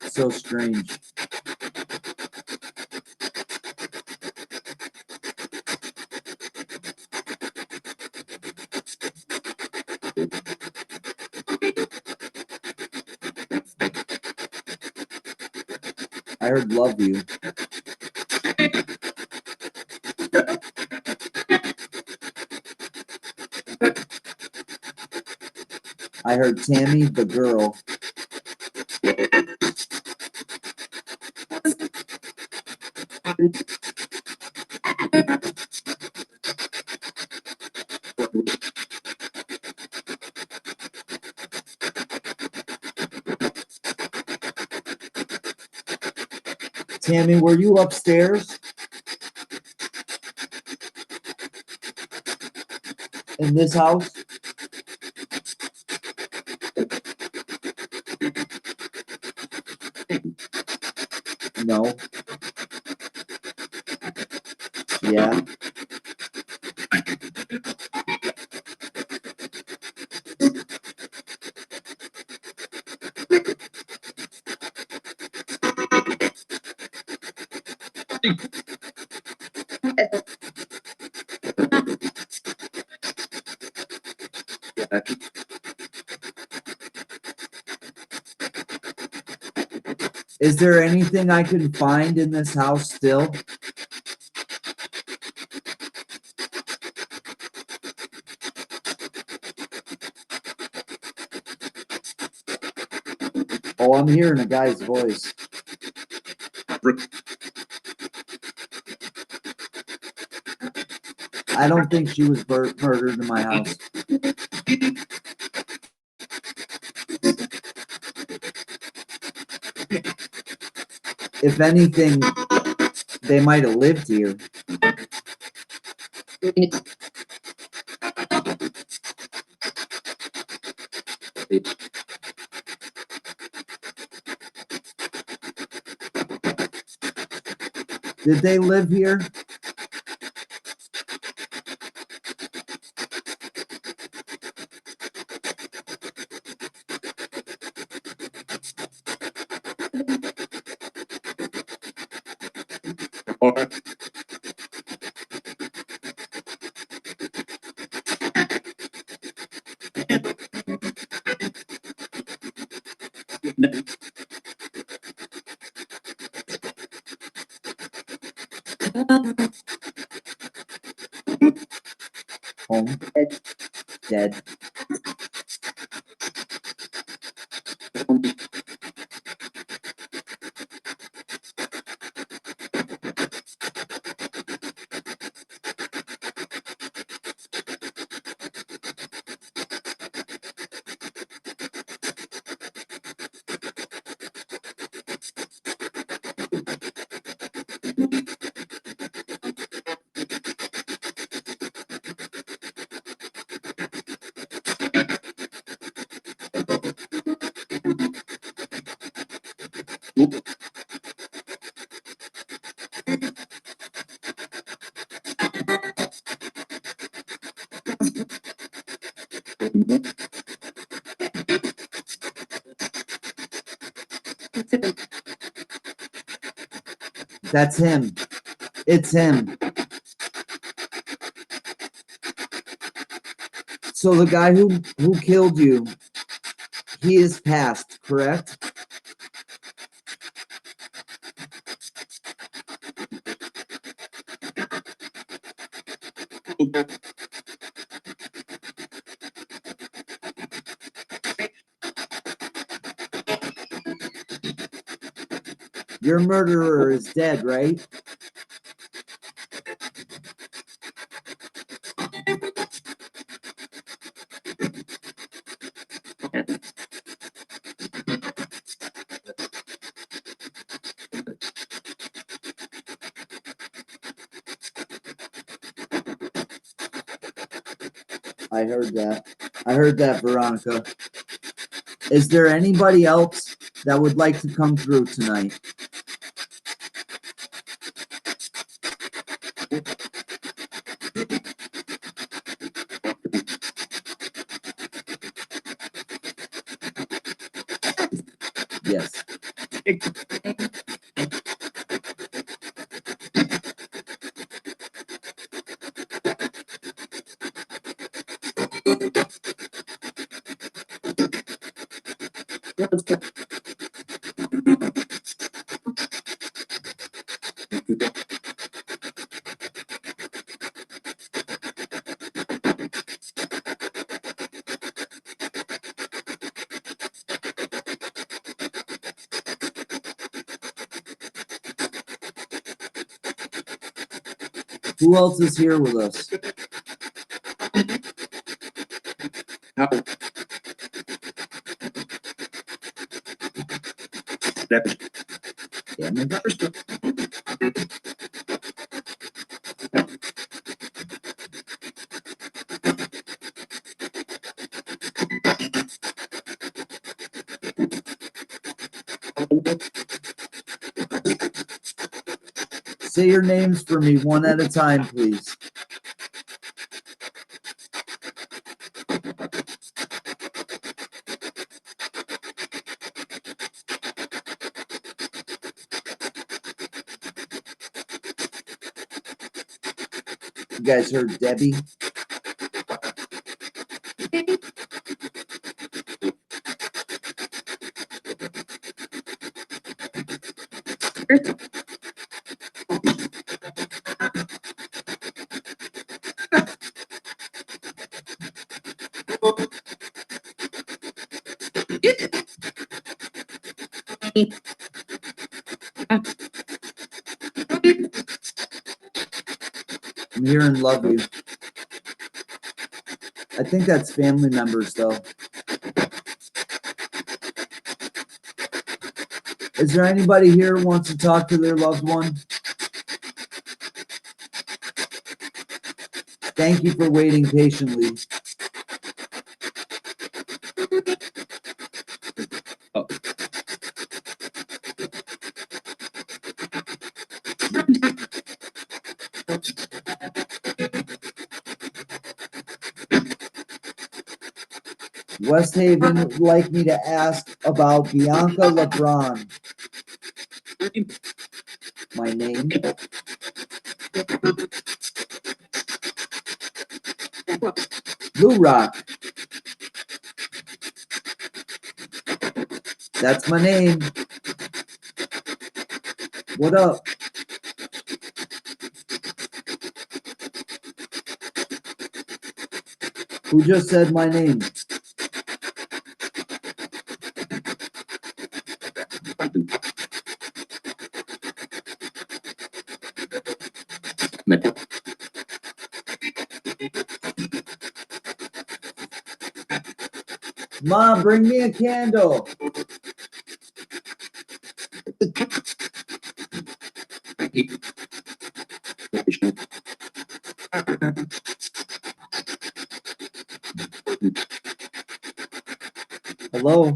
So strange. I heard love you. I heard Tammy, the girl. Tammy, were you upstairs in this house? No. Yeah. Is there anything I can find in this house still? Oh, I'm hearing a guy's voice. I don't think she was murdered in my house. If anything, they might have lived here. Did they live here? Home. Dead. That's him. It's him. So the guy who killed you, he is passed, correct? Your murderer is dead, right? I heard that. I heard that, Veronica. Is there anybody else that would like to come through tonight? Yes. Who else is here with us? Damn it. Say your names for me one at a time, please. You guys heard Debbie? I'm here and love you. I think that's family members, though. Is there anybody here who wants to talk to their loved one? Thank you for waiting patiently. Oh. West Haven would like me to ask about Bianca LeBron. My name. Blue Rock. That's my name. What up? Who just said my name? Mom, bring me a candle. Hello?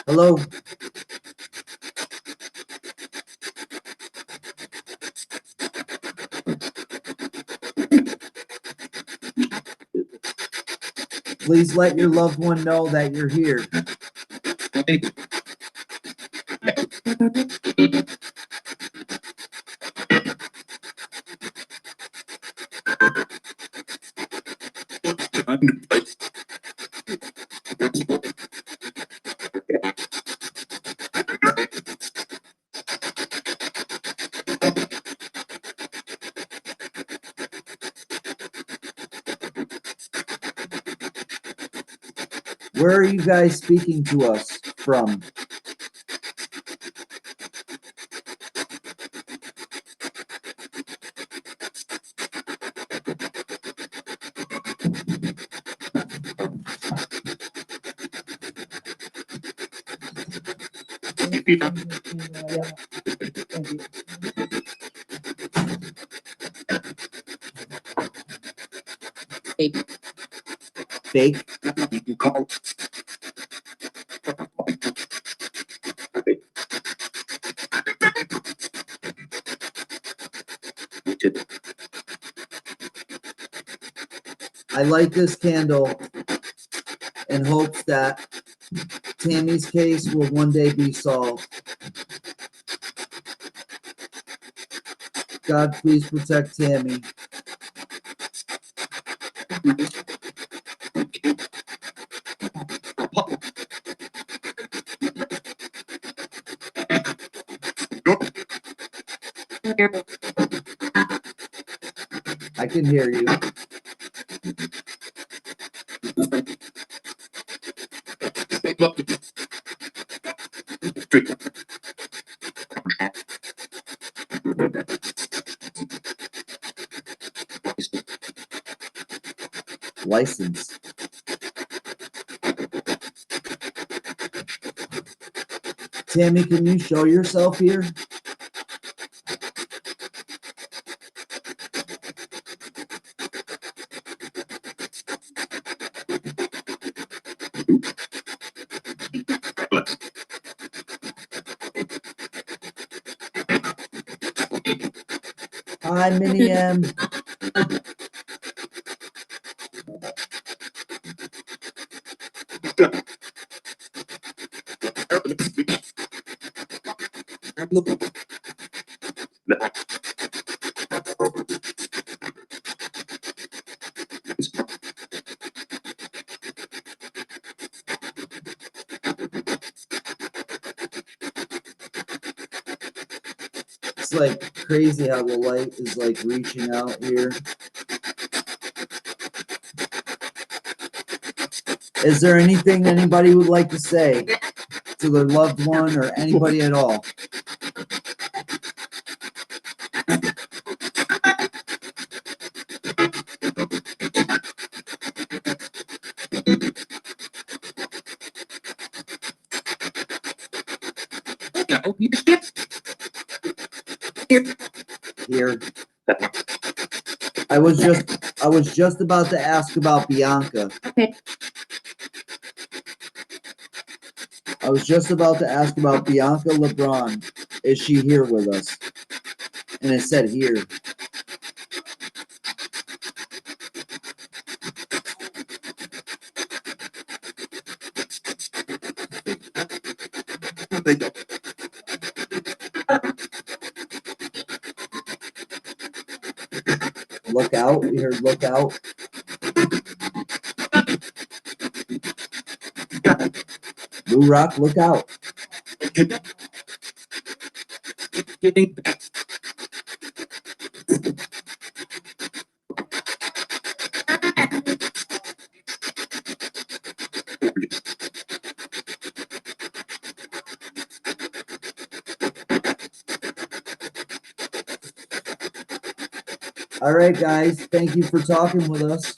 Hello? Please let your loved one know that you're here. Where are you guys speaking to us from? Fake? I light this candle in hopes that Tammy's case will one day be solved. God, please protect Tammy. I can hear you. License. Tammy, can you show yourself here? Hi, Minnie M. It's like crazy how the light is like reaching out here. Is there anything anybody would like to say to their loved one or anybody at all? Here. I was just about to ask about Bianca. I was just about to ask about Bianca LeBron. Is she here with us? And it said here. Look out. We heard look out. Blue Rock, look out. All right, guys. Thank you for talking with us.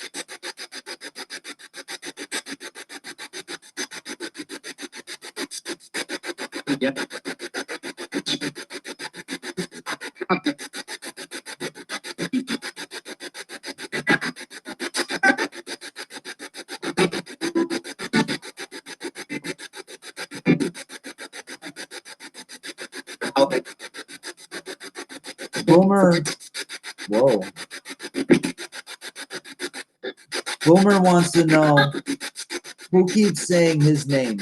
Boomer. Whoa. Boomer wants to know who keeps saying his name.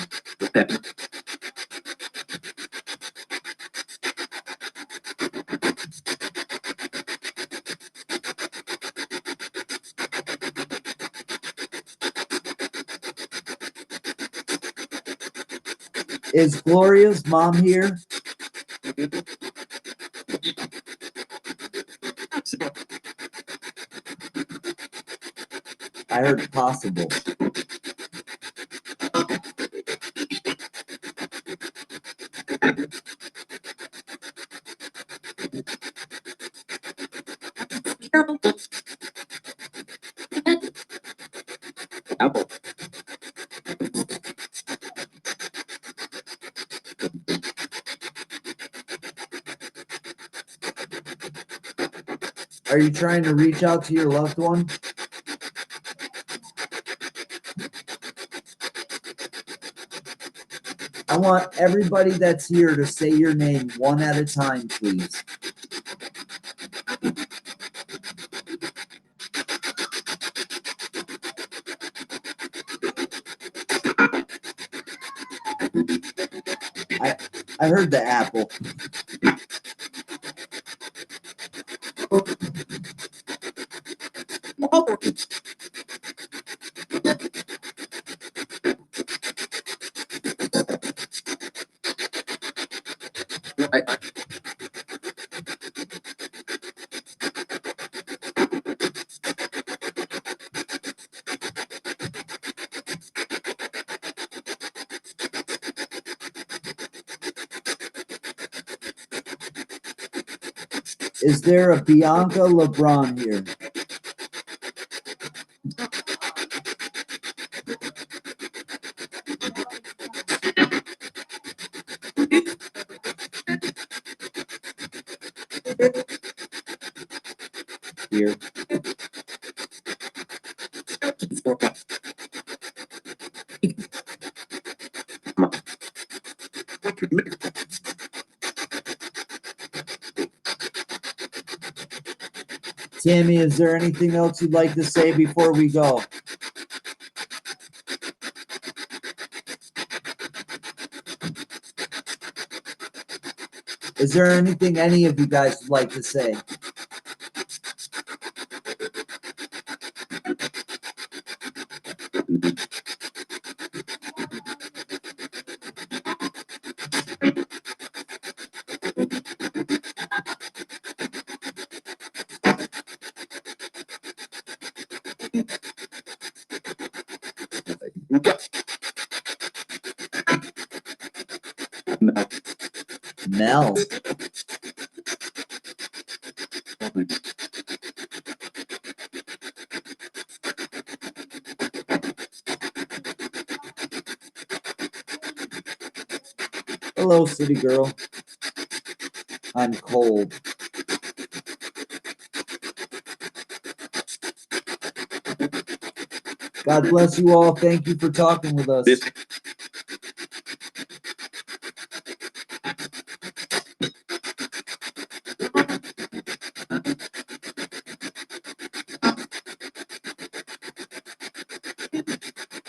Is Gloria's mom here? I heard possible. Are you trying to reach out to your loved one? I want everybody that's here to say your name one at a time, please. I heard the apple. Is there a Bianca LeBron here? Here. Tammy, is there anything else you'd like to say before we go? Is there anything any of you guys would like to say? Mel. Hello, city girl. I'm cold. God bless you all. Thank you for talking with us.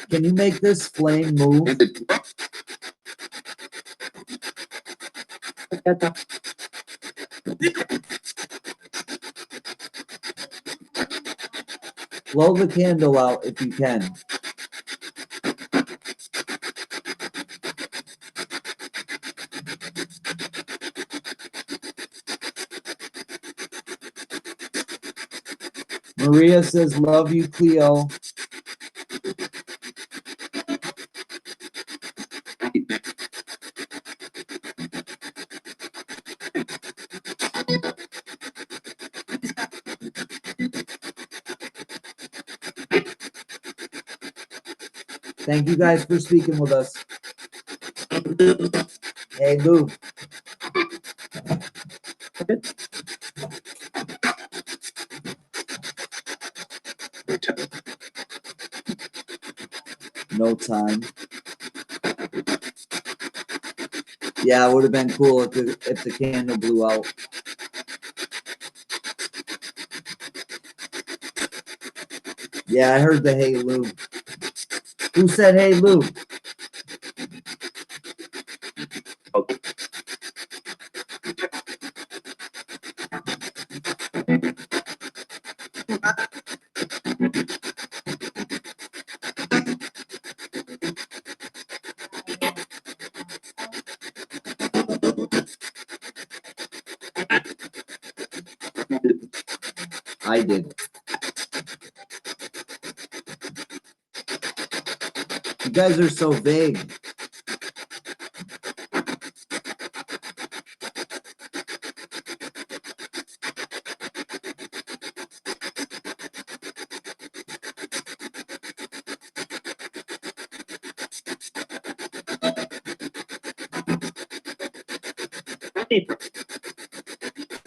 Can you make this flame move? Blow the candle out if you can. Maria says, love you, Cleo. Thank you guys for speaking with us. Hey, Lou. No time. Yeah, it would have been cool if the candle blew out. Yeah, I heard the hey, Lou. Who said hey, Lou? I did. You guys are so vague.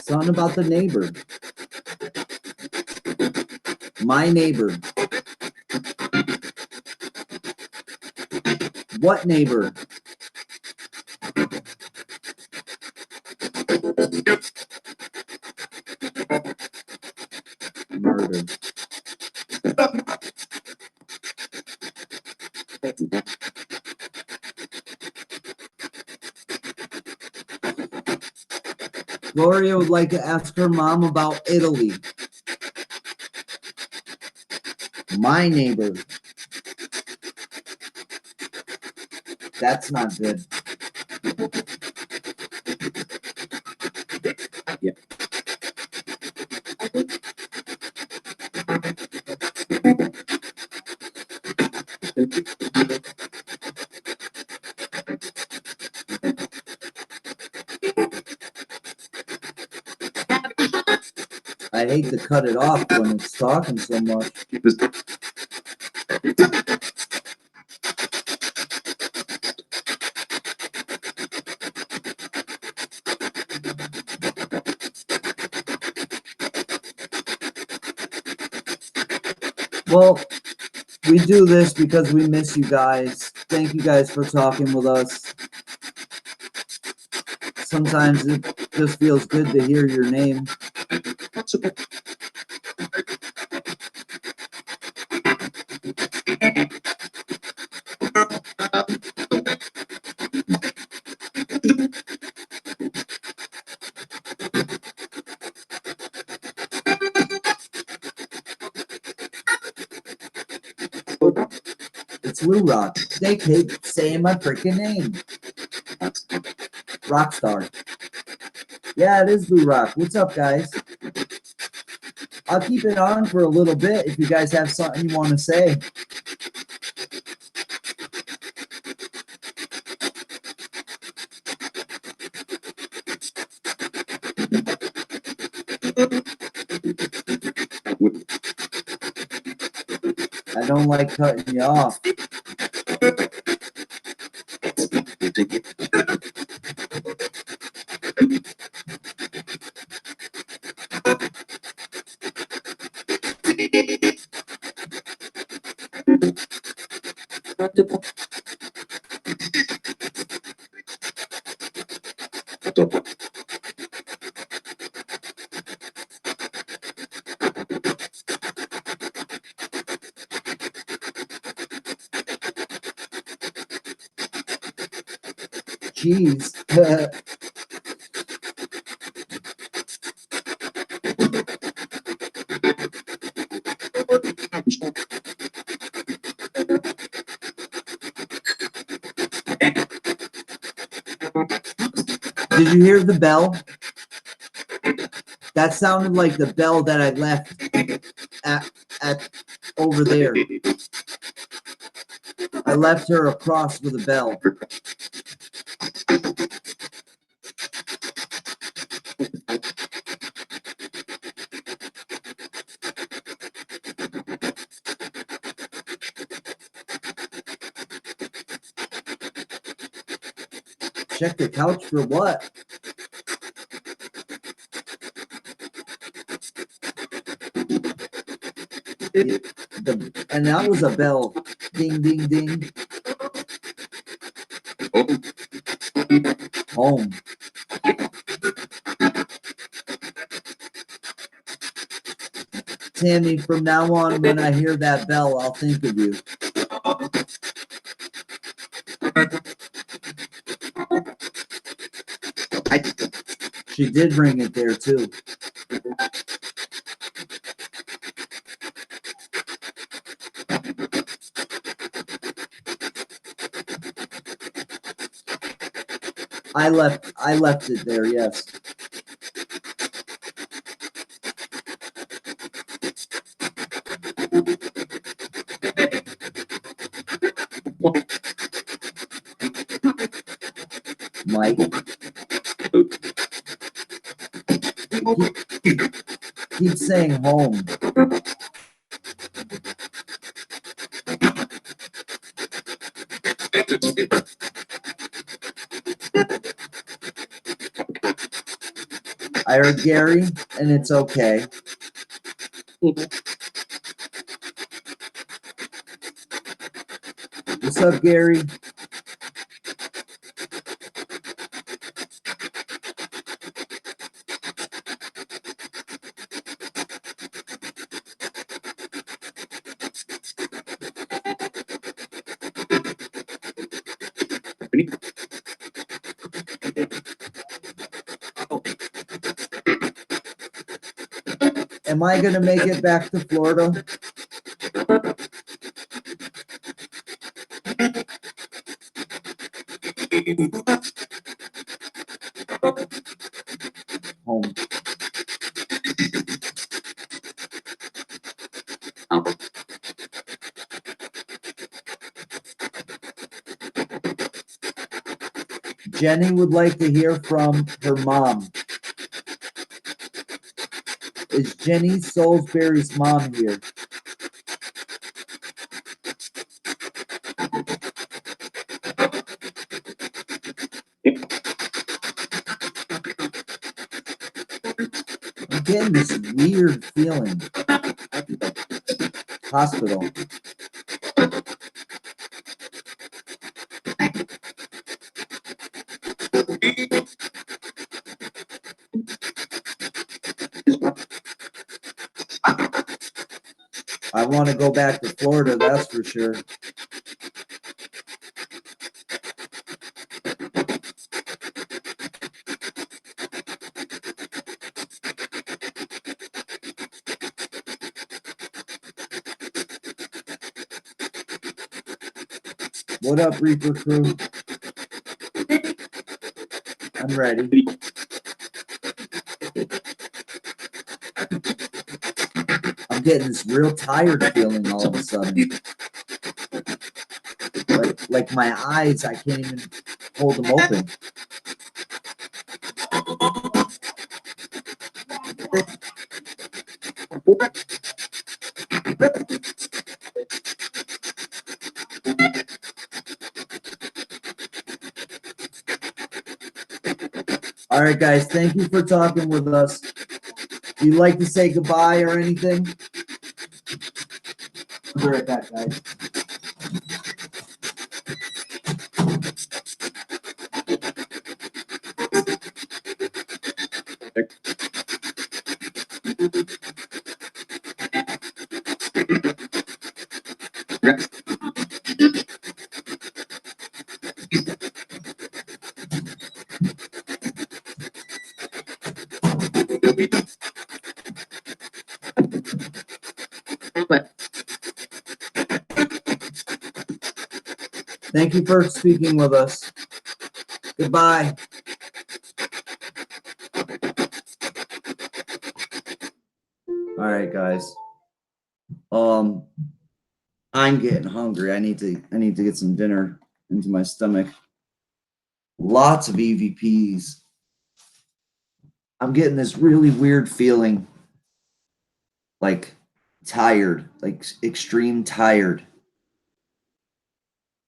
Something about the neighbor. My neighbor. What neighbor? Murder. Gloria would like to ask her mom about Italy. My neighbor. That's not good. Yeah. I hate to cut it off when it's talking so much. Well, we do this because we miss you guys. Thank you guys for talking with us. Sometimes it just feels good to hear your name. It's Lou Rock. They keep saying my freaking name. Rockstar. Yeah, it is Lou Rock. What's up, guys? I'll keep it on for a little bit if you guys have something you want to say. I don't like cutting you off. Jeez. Did you hear the bell? That sounded like the bell that I left at over there. I left her across with a bell. Check the couch for what? And that was a bell. Ding, ding, ding. Home. Tammy, from now on, when I hear that bell, I'll think of you. She did ring it there, too. I left it there, yes. Mike. Keep saying home. I heard Gary, and it's okay. What's up, Gary? Am I going to make it back to Florida? Home. Jenny would like to hear from her mom. Is Jenny Salisbury's mom here? I'm getting this weird feeling. Hospital. I want to go back to Florida, that's for sure. What up, Reaper Crew? I'm ready. I'm getting this real tired feeling all of a sudden. Like my eyes, I can't even hold them open. All right, guys. Thank you for talking with us. Do you like to say goodbye or anything? I'll be right back, guys. Thank you for speaking with us. Goodbye. All right, guys. I'm getting hungry. I need to get some dinner into my stomach. Lots of EVPs. I'm getting this really weird feeling, like tired, like extreme tired.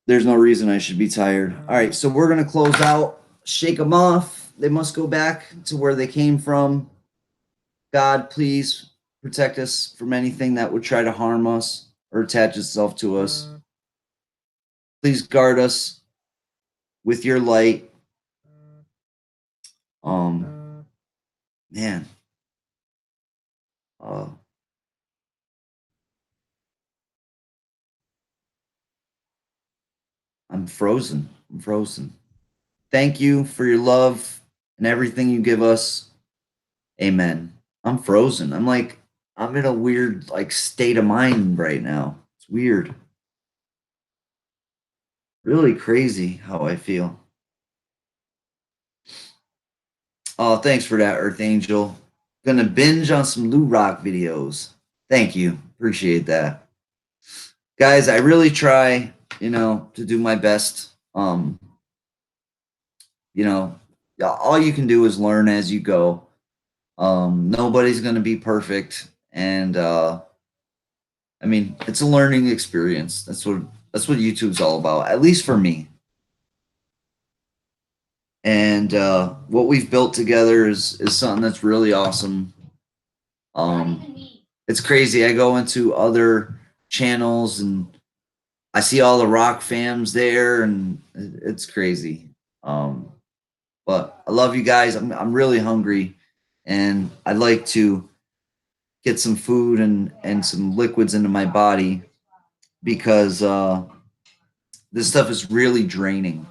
There's no reason I should be tired. All right, so we're gonna close out. Shake them off. They must go back to where they came from. God, please protect us from anything that would try to harm us or attach itself to us. Please guard us with your light. Man. I'm frozen. I'm frozen. Thank you for your love and everything you give us. Amen. I'm frozen. I'm in a weird like state of mind right now. It's weird. Really crazy how I feel. Oh, thanks for that, Earth Angel. Gonna binge on some Lou Rock videos. Thank you. Appreciate that. Guys, I really try, to do my best. All you can do is learn as you go. Nobody's gonna be perfect. And it's a learning experience. That's what YouTube's all about, at least for me. And what we've built together is something that's really awesome. It's crazy. I go into other channels and I see all the rock fams there, and it's crazy. But I love you guys. I'm really hungry, and I'd like to get some food and some liquids into my body because this stuff is really draining.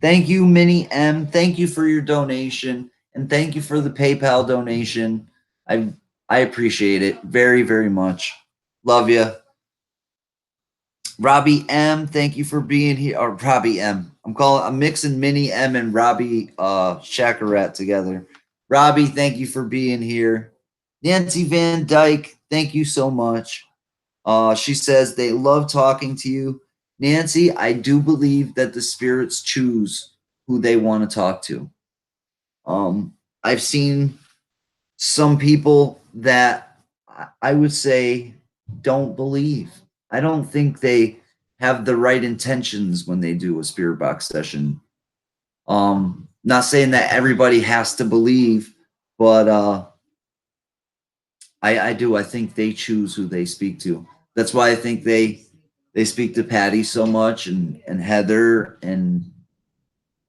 Thank you, Minnie M. Thank you for your donation, and thank you for the PayPal donation. I appreciate it very, very much. Love you. Robbie M, thank you for being here. Or Robbie M. I'm mixing Minnie M and Robbie Chacarat together. Robbie, thank you for being here. Nancy Van Dyke, thank you so much. She says they love talking to you. Nancy, I do believe that the spirits choose who they want to talk to. I've seen some people that I would say don't believe. I don't think they have the right intentions when they do a spirit box session. Not saying that everybody has to believe, but I do. I think they choose who they speak to. That's why I think they speak to Patty so much and Heather, and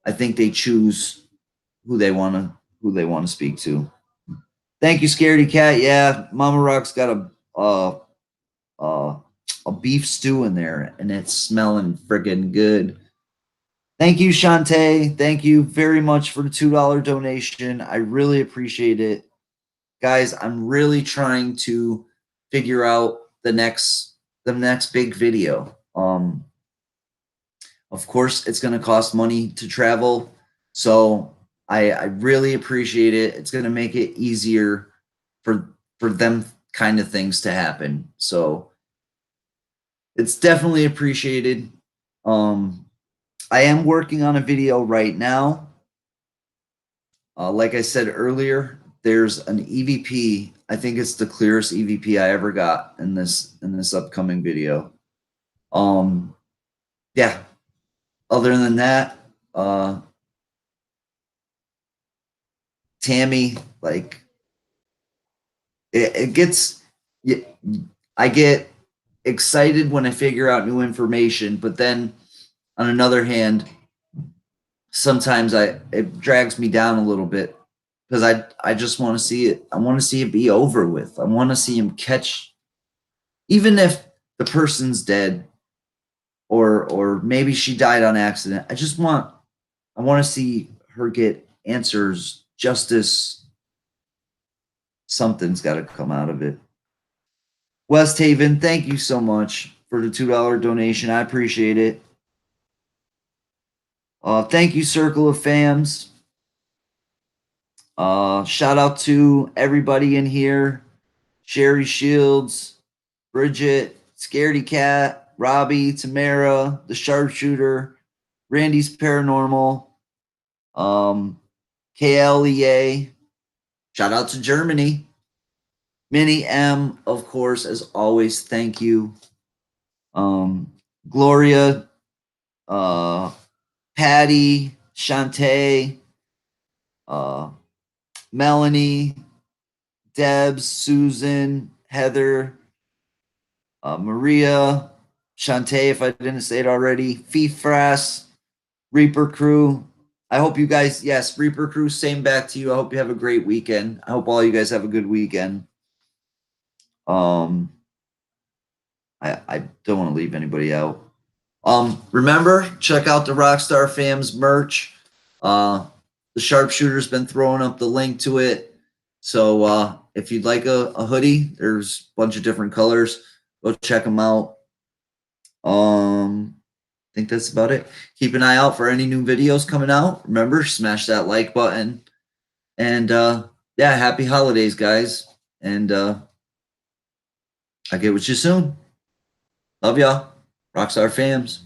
I think they choose who they want to speak to. Thank you, Scaredy Cat. Yeah, Mama Rock's got a beef stew in there, and it's smelling friggin' good. Thank you, Shantae. Thank you very much for the $2 donation. I really appreciate it. Guys, I'm really trying to figure out the next big video. Of course, it's going to cost money to travel, so I really appreciate it. It's going to make it easier for them kind of things to happen. So it's definitely appreciated. I am working on a video right now. Like I said earlier, there's an EVP. I think it's the clearest EVP I ever got in this upcoming video. Yeah. Other than that, Tammy, like it gets, I get excited when I figure out new information, but then on another hand, sometimes it drags me down a little bit because I just want to see it. I want to see it be over with. I want to see him catch, even if the person's dead or maybe she died on accident. I want to see her get answers, justice. Something's got to come out of it. West Haven, thank you so much for the $2 donation. I appreciate it. Thank you, Circle of Fams. Shout out to everybody in here. Sherry Shields, Bridget, Scaredy Cat, Robbie, Tamara, the Sharpshooter, Randy's Paranormal, KLEA. Shout out to Germany. Minnie M, of course, as always, thank you. Gloria, Patty, Shantae, Melanie, Debs, Susan, Heather, Maria, Shantae, if I didn't say it already, Fifras, Reaper Crew. I hope you guys, yes, Reaper Crew, same back to you. I hope you have a great weekend. I hope all you guys have a good weekend. I don't want to leave anybody out. Remember, check out the Rockstar Famz merch. The Sharpshooter's been throwing up the link to it. So if you'd like a hoodie, there's a bunch of different colors. Go check them out. I think that's about it. Keep an eye out for any new videos coming out. Remember, smash that like button. And yeah, happy holidays, guys. And I'll get with you soon. Love y'all. Rockstar Famz.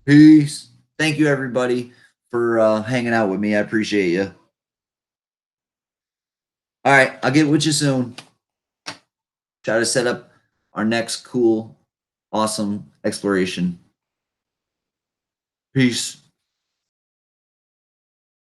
Peace. Thank you, everybody, for hanging out with me. I appreciate you. All right, I'll get with you soon. Try to set up our next cool, awesome exploration. Peace.